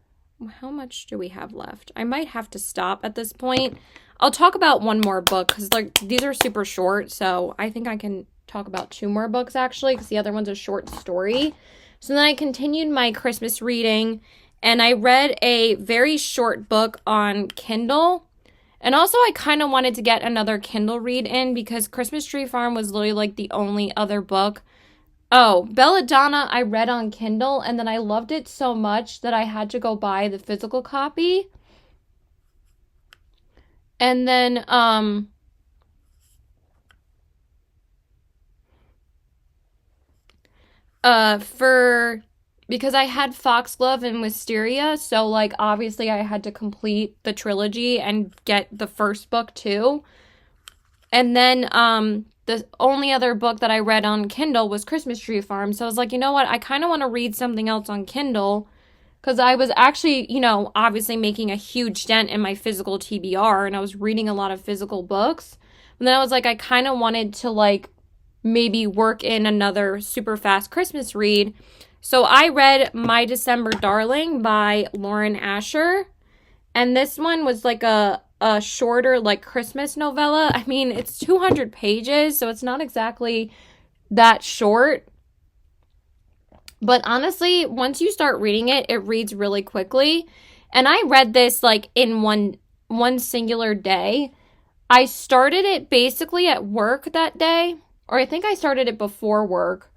how much do we have left? I might have to stop at this point. I'll talk about one more book because like these are super short, so I think I can talk about 2 more books actually because the other one's a short story. So then I continued my Christmas reading and I read a very short book on Kindle. And also I kind of wanted to get another Kindle read in because Christmas Tree Farm was literally like the only other book. Oh, Belladonna I read on Kindle and then I loved it so much that I had to go buy the physical copy. And then because I had Foxglove and Wisteria, so like obviously I had to complete the trilogy and get the first book too. And then the only other book that I read on Kindle was Christmas Tree Farm. So I was like, you know what? I kind of want to read something else on Kindle because I was actually, you know, obviously making a huge dent in my physical TBR and I was reading a lot of physical books. And then I was like, I kind of wanted to like maybe work in another super fast Christmas read. So I read My December Darling by Lauren Asher. And this one was like a shorter like Christmas novella. I mean, it's 200 pages, so it's not exactly that short. But honestly, once you start reading it, it reads really quickly. And I read this like in one singular day. I started it basically at work that day, or I think I started it before work.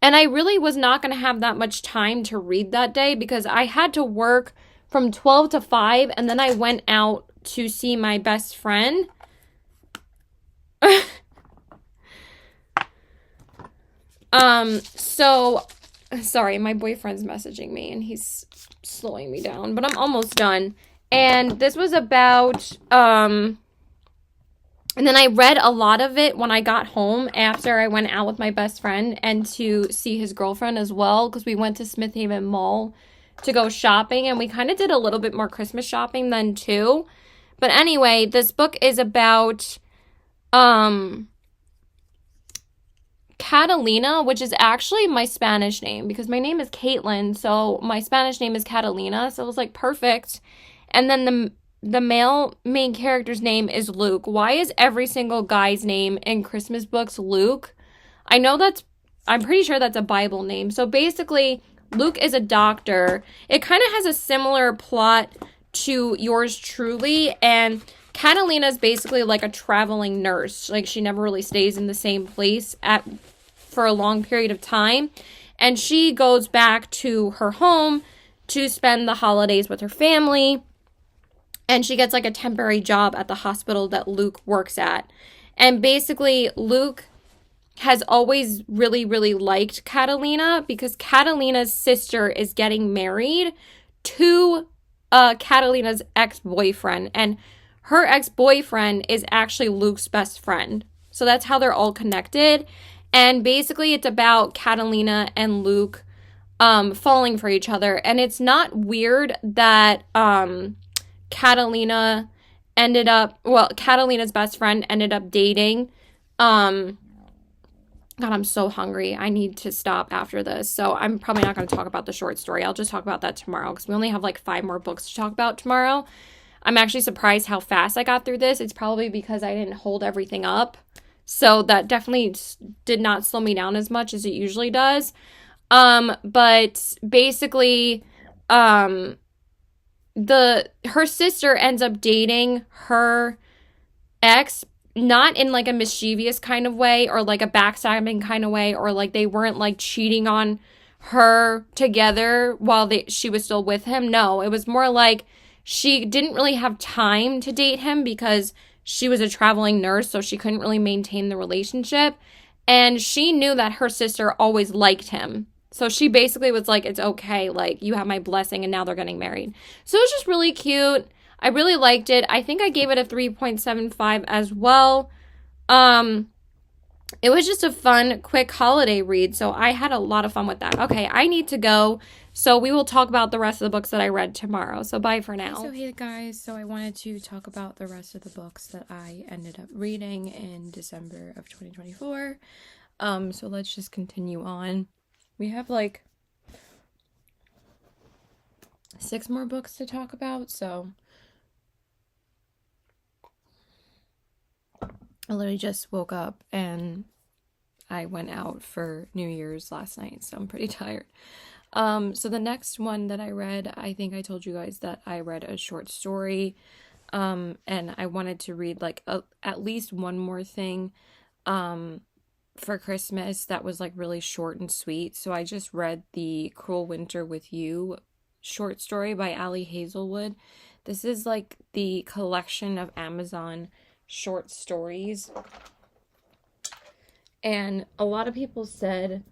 And I really was not going to have that much time to read that day because I had to work from 12 to 5 and then I went out to see my best friend. So sorry, my boyfriend's messaging me and he's slowing me down, but I'm almost done. And this was about and then I read a lot of it when I got home after I went out with my best friend and to see his girlfriend as well because we went to Smith Haven Mall to go shopping and we kind of did a little bit more Christmas shopping then too. But anyway, this book is about Catalina, which is actually my Spanish name because my name is Caitlin, so my Spanish name is Catalina, so it was like perfect. And then the male main character's name is Luke. Why is every single guy's name in Christmas books Luke? I'm pretty sure that's a Bible name. So basically, Luke is a doctor. It kind of has a similar plot to Yours Truly, and Catalina is basically like a traveling nurse. Like she never really stays in the same place for a long period of time. And she goes back to her home to spend the holidays with her family. And she gets like a temporary job at the hospital that Luke works at. And basically, Luke has always really, really liked Catalina because Catalina's sister is getting married to Catalina's ex-boyfriend. And her ex-boyfriend is actually Luke's best friend. So that's how they're all connected. And basically, it's about Catalina and Luke falling for each other. And it's not weird that Catalina's best friend ended up dating. God, I'm so hungry. I need to stop after this. So I'm probably not going to talk about the short story. I'll just talk about that tomorrow because we only have like 5 more books to talk about tomorrow. I'm actually surprised how fast I got through this. It's probably because I didn't hold everything up. So that definitely did not slow me down as much as it usually does. But basically, her sister ends up dating her ex, not in like a mischievous kind of way or like a backstabbing kind of way, or like they weren't like cheating on her together while she was still with him. No, it was more like she didn't really have time to date him because she was a traveling nurse, so she couldn't really maintain the relationship. And she knew that her sister always liked him. So she basically was like, it's okay, like, you have my blessing, and now they're getting married. So it was just really cute. I really liked it. I think I gave it a 3.75 as well. It was just a fun, quick holiday read, so I had a lot of fun with that. Okay, I need to go, so we will talk about the rest of the books that I read tomorrow. So bye for now. So hey guys, so I wanted to talk about the rest of the books that I ended up reading in December of 2024. So let's just continue on. We have like 6 more books to talk about, so I literally just woke up and I went out for New Year's last night, so I'm pretty tired. So the next one that I read, I think I told you guys that I read a short story, and I wanted to read like at least one more thing, for Christmas that was like really short and sweet. So I just read the Cruel Winter with You short story by Ali Hazelwood. This is like the collection of Amazon short stories, and a lot of people said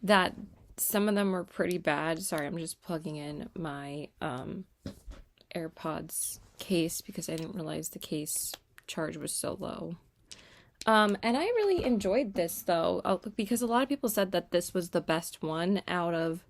that some of them were pretty bad. Sorry, I'm just plugging in my AirPods case because I didn't realize the case charge was so low. And I really enjoyed this though, because a lot of people said that this was the best one out of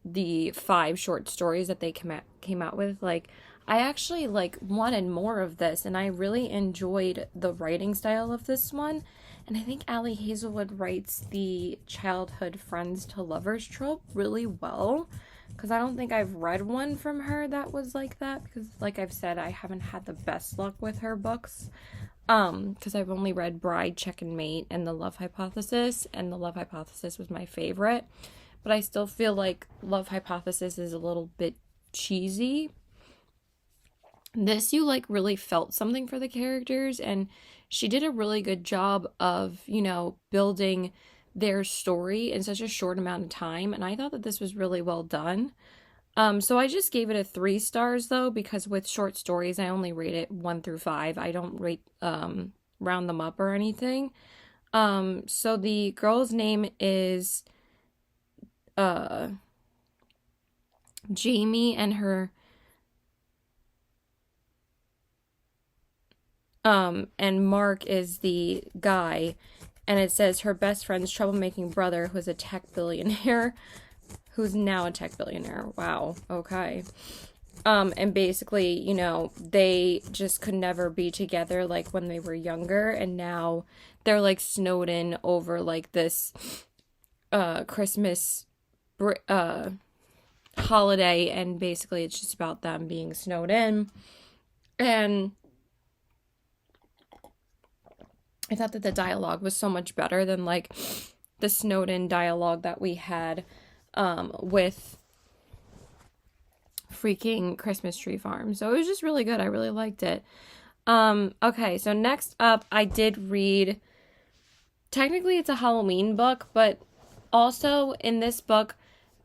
the 5 short stories that they came out with. Like, I actually like wanted more of this, and I really enjoyed the writing style of this one. And I think Ali Hazelwood writes the childhood friends to lovers trope really well, because I don't think I've read one from her that was like that, because like I've said, I haven't had the best luck with her books, because I've only read Bride, Check and Mate, and The Love Hypothesis, and The Love Hypothesis was my favorite, but I still feel like Love Hypothesis is a little bit cheesy. This, you like really felt something for the characters, and she did a really good job of, you know, building their story in such a short amount of time, and I thought that this was really well done. So I just gave it a 3 stars though, because with short stories I only rate it 1 through 5. I don't rate round them up or anything. So the girl's name is Jamie, and her and Mark is the guy, and it says her best friend's troublemaking brother, who's a tech billionaire, who's now a tech billionaire. Wow. Okay. And basically, you know, they just could never be together like when they were younger, and now they're like snowed in over like this Christmas holiday, and basically it's just about them being snowed in. And I thought that the dialogue was so much better than like the snowed in dialogue that we had with freaking Christmas Tree Farm. So it was just really good. I really liked it. Okay, so next up, I did read, technically it's a Halloween book, but also in this book,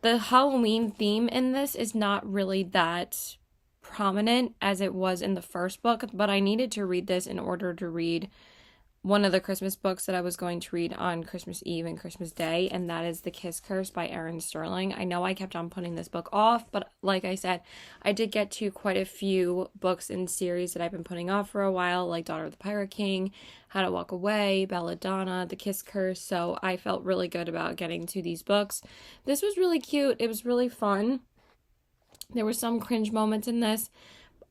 the Halloween theme in this is not really that prominent as it was in the first book, but I needed to read this in order to read one of the Christmas books that I was going to read on Christmas Eve and Christmas Day, and that is The Kiss Curse by Erin Sterling. I know I kept on putting this book off, but like I said, I did get to quite a few books in series that I've been putting off for a while, like Daughter of the Pirate King, How to Walk Away, Belladonna, The Kiss Curse, so I felt really good about getting to these books. This was really cute. It was really fun. There were some cringe moments in this.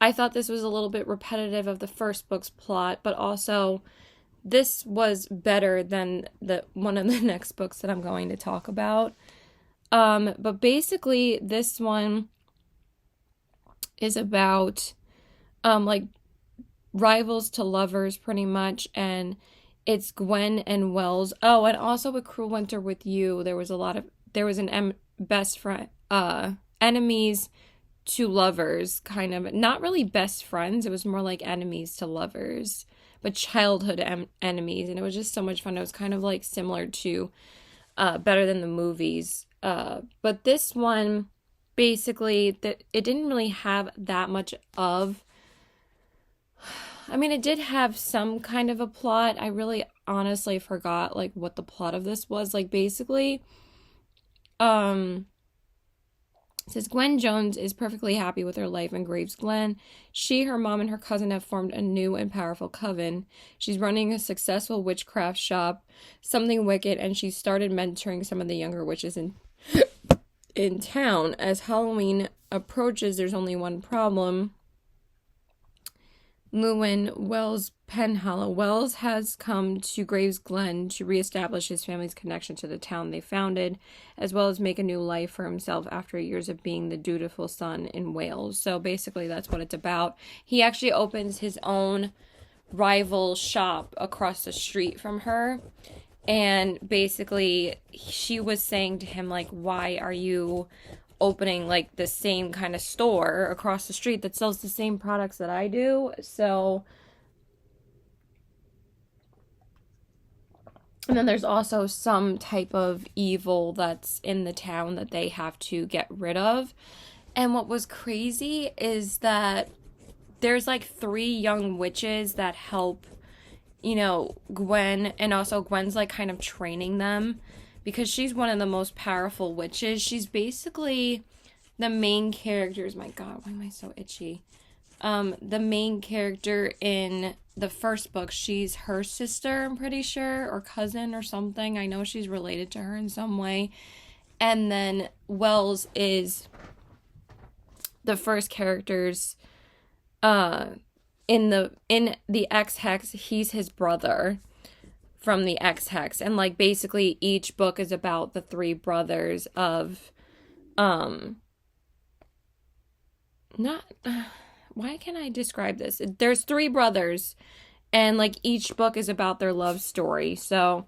I thought this was a little bit repetitive of the first book's plot, but also this was better than one of the next books that I'm going to talk about. But basically this one is about like rivals to lovers pretty much, and it's Gwen and Wells. Oh, and also with Cruel Winter with You, there was an best friend enemies to lovers, kind of, not really best friends, it was more like enemies to lovers. but childhood enemies. And it was just so much fun. It was kind of like similar to Better Than the Movies. But this one, basically, that it didn't really have that much of... I mean, it did have some kind of a plot. I really honestly forgot, like, what the plot of this was. Like, basically, it says Gwen Jones is perfectly happy with her life in Graves Glen. She, her mom, and her cousin have formed a new and powerful coven. She's running a successful witchcraft shop, something wicked, and she started mentoring some of the younger witches in town. As Halloween approaches, there's only one problem. Lewin Wells Penhallow. Wells has come to Graves Glen to reestablish his family's connection to the town they founded, as well as make a new life for himself after years of being the dutiful son in Wales. So basically that's what it's about. He actually opens his own rival shop across the street from her, and basically she was saying to him, like, why are you opening like the same kind of store across the street that sells the same products that I do? So, and then there's also some type of evil that's in the town that they have to get rid of. And what was crazy is that there's like 3 young witches that help, you know, Gwen, and also Gwen's like kind of training them, because she's one of the most powerful witches. She's basically the main characters. My God, why am I so itchy? The main character in the first book, she's her sister, I'm pretty sure, or cousin or something. I know she's related to her in some way. And then Wells is the first character's, in the X-Hex, he's his brother from the X-Hex, and like basically each book is about the 3 brothers of why can't I describe this? There's 3 brothers, and like each book is about their love story. So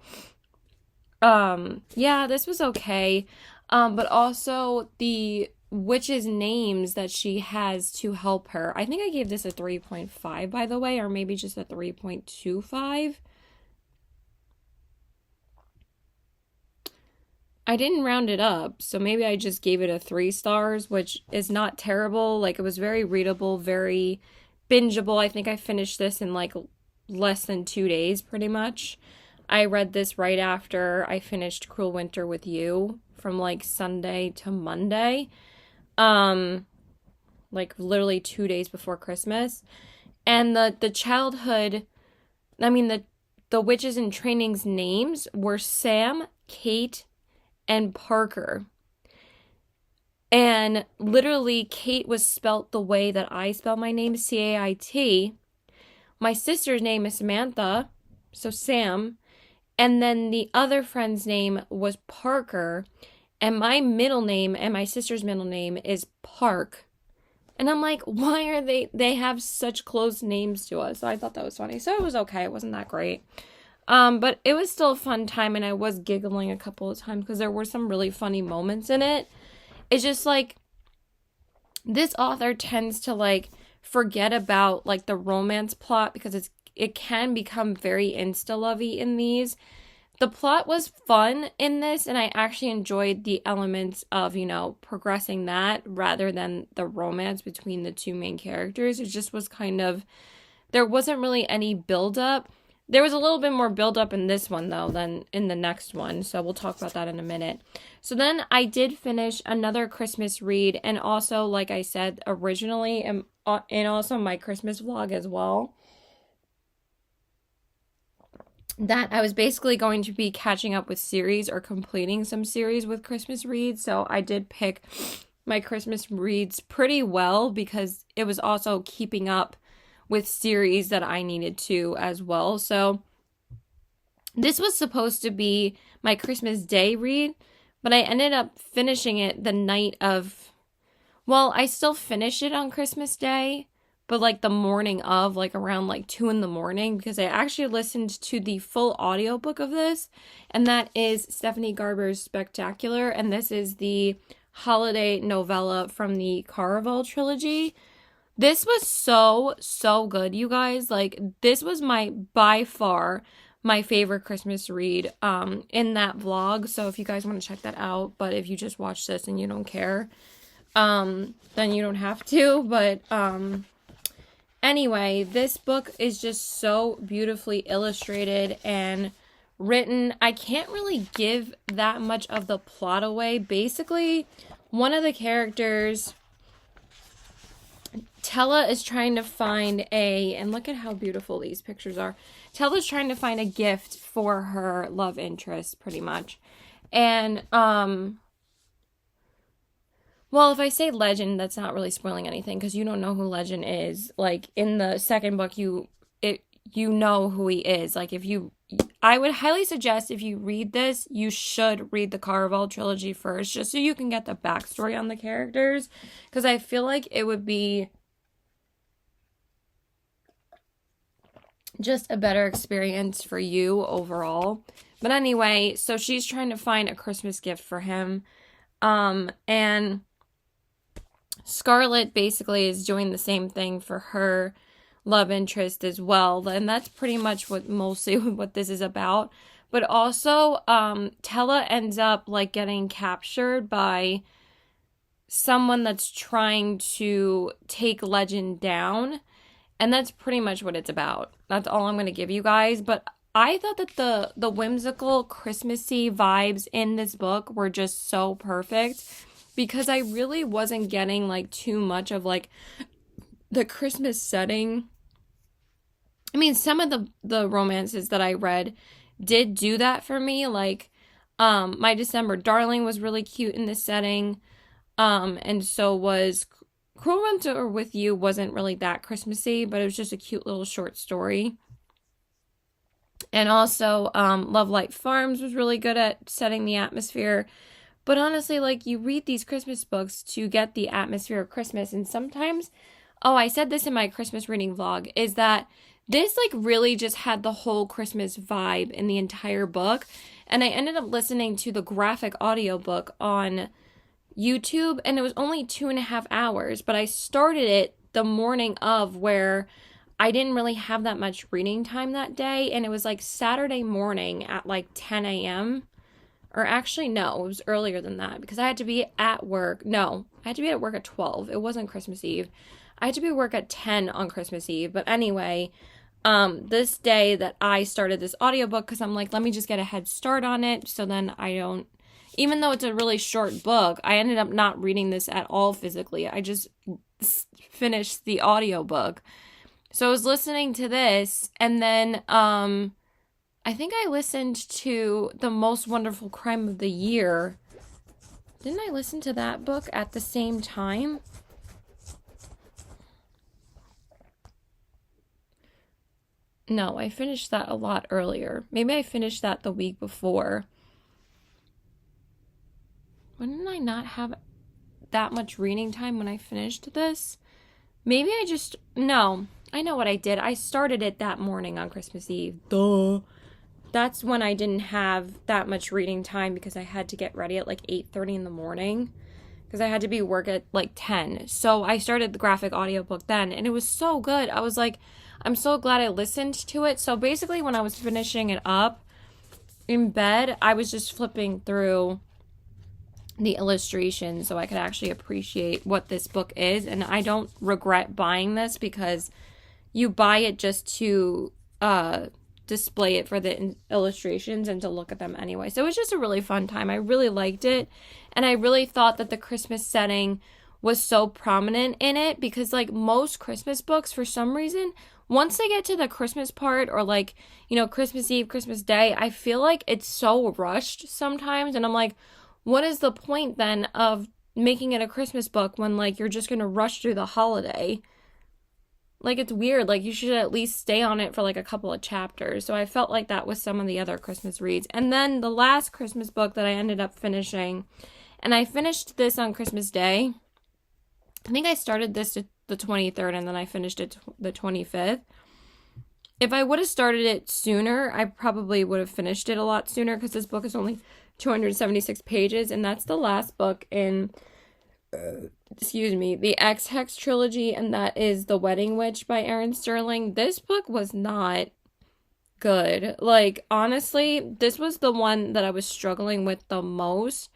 yeah, this was okay. But also the witches' names that she has to help her. I think I gave this a 3.5, by the way, or maybe just a 3.25. I didn't round it up, so maybe I just gave it a 3 stars, which is not terrible. Like, it was very readable, very bingeable. I think I finished this in like less than 2 days, pretty much. I read this right after I finished Cruel Winter with You, from like Sunday to Monday. Like literally 2 days before Christmas. And the childhood, I mean, the witches in training's names were Sam, Kate, and Parker. And literally Kate was spelt the way that I spell my name, C-A-I-T. My sister's name is Samantha, so Sam. And then the other friend's name was Parker. And my middle name and my sister's middle name is Park. And I'm like, why are they have such close names to us? So I thought that was funny. So it was okay. It wasn't that great. But it was still a fun time, and I was giggling a couple of times because there were some really funny moments in it. It's just like, this author tends to like forget about like the romance plot, because it can become very insta-lovey in these. The plot was fun in this, and I actually enjoyed the elements of, you know, progressing that rather than the romance between the 2 main characters. It just was kind of, there wasn't really any build-up. There was a little bit more build-up in this one, though, than in the next one, so we'll talk about that in a minute. So then I did finish another Christmas read, and also, like I said originally, and also my Christmas vlog as well, that I was basically going to be catching up with series or completing some series with Christmas reads. So I did pick my Christmas reads pretty well, because it was also keeping up with series that I needed to as well. So this was supposed to be my Christmas Day read, but I ended up finishing it the night of, well, I still finished it on Christmas Day, but like the morning of, like around like 2 a.m, because I actually listened to the full audiobook of this, and that is Stephanie Garber's Spectacular, and this is the holiday novella from the Caraval trilogy. This was so good, you guys. Like, this was by far my favorite Christmas read in that vlog. So if you guys want to check that out, but if you just watch this and you don't care, then you don't have to. But anyway, this book is just so beautifully illustrated and written. I can't really give that much of the plot away. Basically, one of the characters, Tella, is trying to find and look at how beautiful these pictures are. Tella's trying to find a gift for her love interest, pretty much. And, well, if I say Legend, that's not really spoiling anything, because you don't know who Legend is. Like, in the second book, you know who he is. Like, I would highly suggest, if you read this, you should read the Caraval trilogy first, just so you can get the backstory on the characters, because I feel like it would be just a better experience for you overall. But anyway, so she's trying to find a Christmas gift for him, and Scarlet basically is doing the same thing for her love interest as well, and that's pretty much mostly what this is about. But also, Tella ends up like getting captured by someone that's trying to take Legend down, and that's pretty much what it's about. That's all I'm going to give you guys. But I thought that the whimsical Christmassy vibes in this book were just so perfect, because I really wasn't getting like too much of like the Christmas setting. I mean, some of the romances that I read did do that for me. Like, My December Darling was really cute in this setting. And so was Cruel Winter with You. Wasn't really that Christmassy, but it was just a cute little short story. And also, Love Light Farms was really good at setting the atmosphere. But honestly, like, you read these Christmas books to get the atmosphere of Christmas. And sometimes, I said this in my Christmas reading vlog, is that this, like, really just had the whole Christmas vibe in the entire book. And I ended up listening to the graphic audiobook on YouTube, and it was only 2.5 hours. But I started it the morning of, where I didn't really have that much reading time that day. And it was, like, Saturday morning at, like, 10 a.m., or actually, no, it was earlier than that, because I had to be at work. No, I had to be at work at 12. It wasn't Christmas Eve. I had to be at work at 10 on Christmas Eve. But anyway, this day that I started this audiobook, because I'm like, let me just get a head start on it, so then I don't, even though it's a really short book, I ended up not reading this at all physically. I just finished the audiobook. So I was listening to this, and then, I think I listened to The Most Wonderful Crime of the Year. Didn't I listen to that book at the same time? No, I finished that a lot earlier. Maybe I finished that the week before. When did I not have that much reading time when I finished this? Maybe no, I know what I did. I started it that morning on Christmas Eve. Duh. That's when I didn't have that much reading time, because I had to get ready at like 8:30 in the morning, because I had to be work at like 10. So I started the graphic audiobook then, and it was so good. I was like, I'm so glad I listened to it. So basically, when I was finishing it up in bed, I was just flipping through the illustrations so I could actually appreciate what this book is. And I don't regret buying this, because you buy it just to display it for the illustrations and to look at them anyway. So it was just a really fun time. I really liked it, and I really thought that the Christmas setting was so prominent in it, because like most Christmas books, for some reason, once they get to the Christmas part, or like, you know, Christmas Eve, Christmas Day, I feel like it's so rushed sometimes, and I'm like, what is the point then of making it a Christmas book when like you're just gonna rush through the holiday? Like, it's weird. Like, you should at least stay on it for like a couple of chapters. So I felt like that with some of the other Christmas reads. And then the last Christmas book that I ended up finishing, and I finished this on Christmas Day. I think I started this the 23rd, and then I finished it the 25th. If I would have started it sooner, I probably would have finished it a lot sooner, because this book is only 276 pages, and that's the last book in excuse me, the X-Hex trilogy, and that is The Wedding Witch by Aaron Sterling. This book was not good. Like, honestly, this was the one that I was struggling with the most.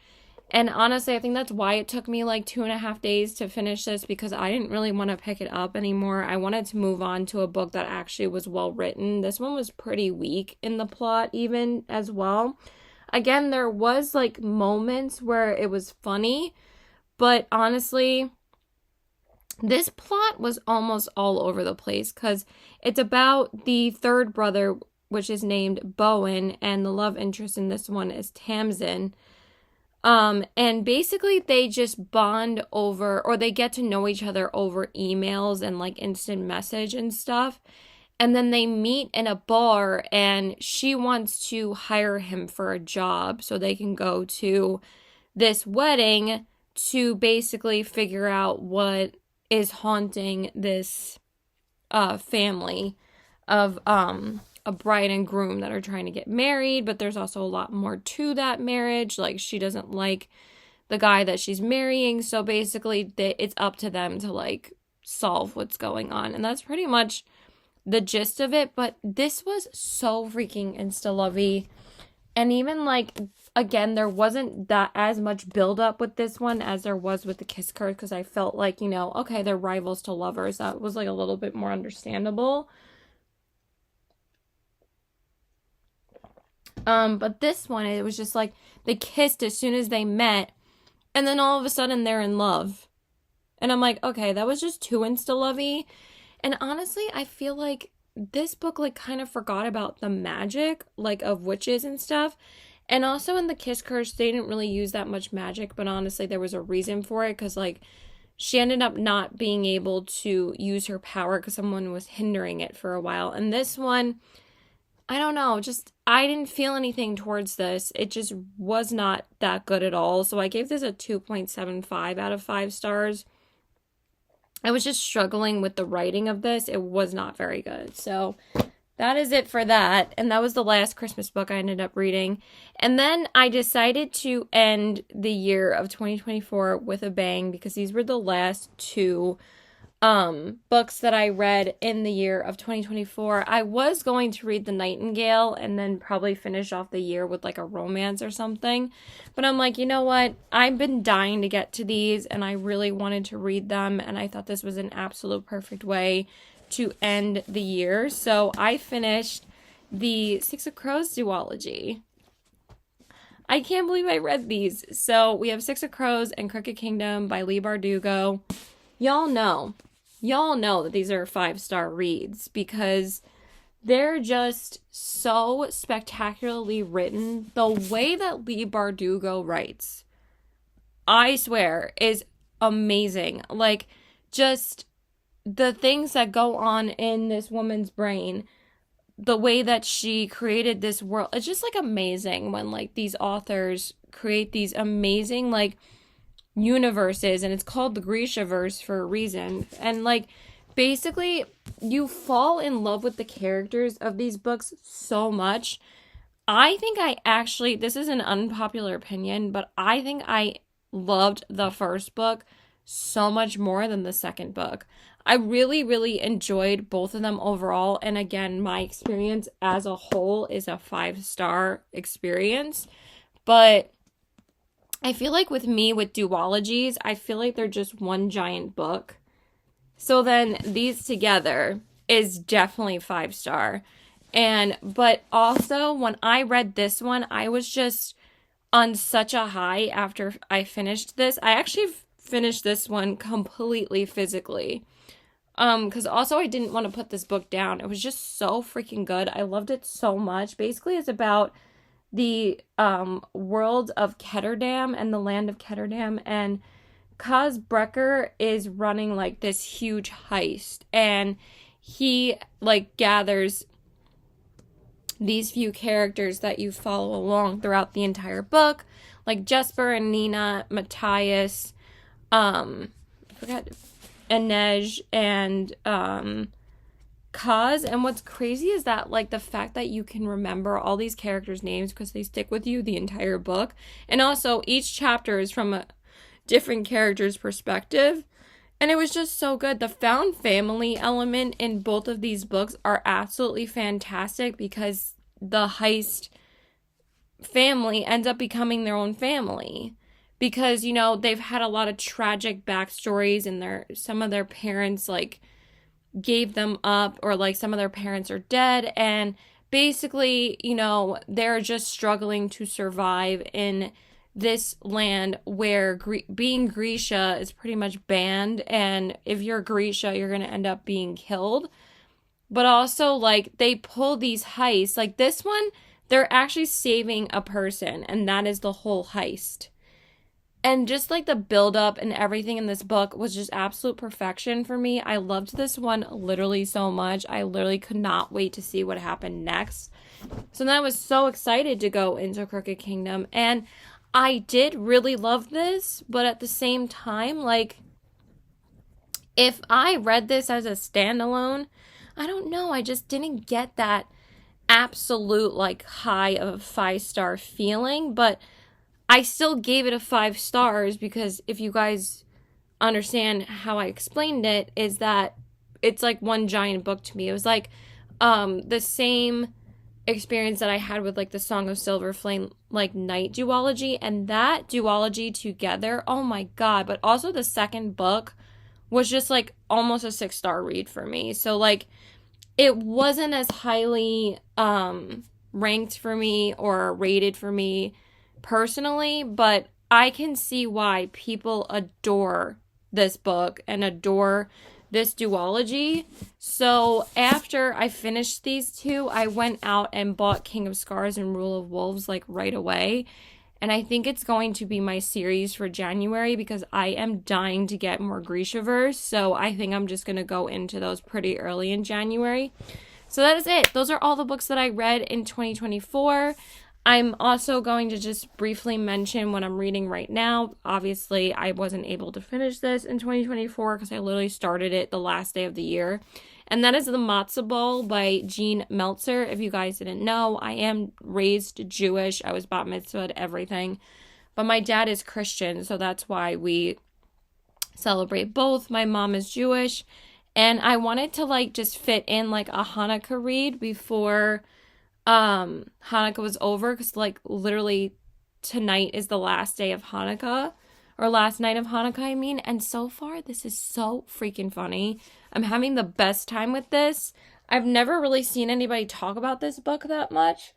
And honestly, I think that's why it took me like 2.5 days to finish this, because I didn't really want to pick it up anymore. I wanted to move on to a book that actually was well written. This one was pretty weak in the plot even as well. Again, there was like moments where it was funny, but honestly, this plot was almost all over the place, because it's about the third brother, which is named Bowen, and the love interest in this one is Tamsin. And basically they just bond over, or they get to know each other over emails and like instant message and stuff. And then they meet in a bar, and she wants to hire him for a job so they can go to this wedding to basically figure out what is haunting this family of a bride and groom that are trying to get married. But there's also a lot more to that marriage. Like, she doesn't like the guy that she's marrying, so basically it's up to them to like solve what's going on. And that's pretty much the gist of it. But this was so freaking insta-lovey. And even like, again, there wasn't that as much build up with this one as there was with the Kiss Curse, because I felt like, you know, okay, they're rivals to lovers. That was like a little bit more understandable. But this one, it was just like they kissed as soon as they met, and then all of a sudden they're in love. And I'm like, okay, that was just too insta-lovey. And honestly, I feel like this book like kind of forgot about the magic like of witches and stuff. And also in the Kiss Curse, they didn't really use that much magic, but honestly there was a reason for it, because like she ended up not being able to use her power because someone was hindering it for a while. And this one, I don't know, just I didn't feel anything towards this. It just was not that good at all. So I gave this a 2.75 out of 5 stars. I was just struggling with the writing of this. It was not very good. So that is it for that. And that was the last Christmas book I ended up reading. And then I decided to end the year of 2024 with a bang, because these were the last 2 books that I read in the year of 2024. I was going to read The Nightingale and then probably finish off the year with like a romance or something. But I'm like, you know what? I've been dying to get to these, and I really wanted to read them. And I thought this was an absolute perfect way to end the year. So I finished the Six of Crows duology. I can't believe I read these. So we have Six of Crows and Crooked Kingdom by Leigh Bardugo. Y'all know that these are 5-star reads, because they're just so spectacularly written. The way that Leigh Bardugo writes, I swear, is amazing. Like, just the things that go on in this woman's brain, the way that she created this world, it's just like amazing when like these authors create these amazing like universes. And it's called the Grishaverse for a reason. And like basically you fall in love with the characters of these books so much. I think I actually, this is an unpopular opinion, but I think I loved the first book so much more than the second book. I really, really enjoyed both of them overall. And again, my experience as a whole is a 5-star experience. But I feel like with me, with duologies, I feel like they're just one giant book. So then these together is definitely 5-star. But also when I read this one, I was just on such a high after I finished this. I actually finished this one completely physically. Because also I didn't want to put this book down. It was just so freaking good. I loved it so much. Basically, it's about the world of Ketterdam and the land of Ketterdam, and Kaz Brecker is running like this huge heist, and he like gathers these few characters that you follow along throughout the entire book, like Jesper and Nina, Matthias, I forgot, Inej, and Kaz. And what's crazy is that like the fact that you can remember all these characters' names because they stick with you the entire book. And also each chapter is from a different characters' perspective. And it was just so good. The found family element in both of these books are absolutely fantastic because the heist family ends up becoming their own family. Because, you know, they've had a lot of tragic backstories and some of their parents, like, gave them up, or, like, some of their parents are dead. And basically, you know, they're just struggling to survive in this land where being Grisha is pretty much banned, and if you're Grisha, you're going to end up being killed. But also, like, they pull these heists. Like, this one, they're actually saving a person, and that is the whole heist. And just, like, the build-up and everything in this book was just absolute perfection for me. I loved this one literally so much. I literally could not wait to see what happened next. So then I was so excited to go into Crooked Kingdom, and I did really love this, but at the same time, like, if I read this as a standalone, I don't know, I just didn't get that absolute, like, high of a 5-star feeling, but I still gave it a 5 stars because if you guys understand how I explained it, is that it's like one giant book to me. It was like the same experience that I had with, like, the Song of Silver Flame, like, Night duology, and that duology together, oh my god. But also the second book was just, like, almost a 6-star read for me. So, like, it wasn't as highly ranked for me or rated for me personally, but I can see why people adore this book and adore this duology. So after I finished these two, I went out and bought King of Scars and Rule of Wolves, like, right away. And I think it's going to be my series for January because I am dying to get more Grishaverse. So I think I'm just going to go into those pretty early in January. So that is it. Those are all the books that I read in 2024. I'm also going to just briefly mention what I'm reading right now. Obviously, I wasn't able to finish this in 2024 because I literally started it the last day of the year. And that is The Matzah Ball by Jean Meltzer. If you guys didn't know, I am raised Jewish. I was bat mitzvahed, everything. But my dad is Christian, so that's why we celebrate both. My mom is Jewish. And I wanted to, like, just fit in, like, a Hanukkah read before Hanukkah was over, because, like, literally tonight is the last day of Hanukkah, or last night of Hanukkah, I mean, and so far this is so freaking funny. I'm having the best time with this. I've never really seen anybody talk about this book that much,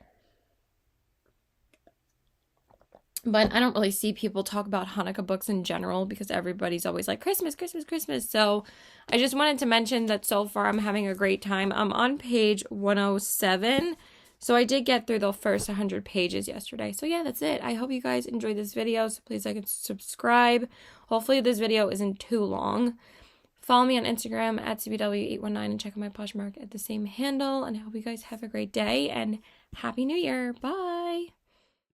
but I don't really see people talk about Hanukkah books in general because everybody's always like, Christmas, Christmas, Christmas. So I just wanted to mention that so far I'm having a great time. I'm on page 107. So I did get through the first 100 pages yesterday. So yeah, that's it. I hope you guys enjoyed this video. So please like and subscribe. Hopefully this video isn't too long. Follow me on Instagram at CBW819 and check out my Poshmark at the same handle. And I hope you guys have a great day and Happy New Year. Bye.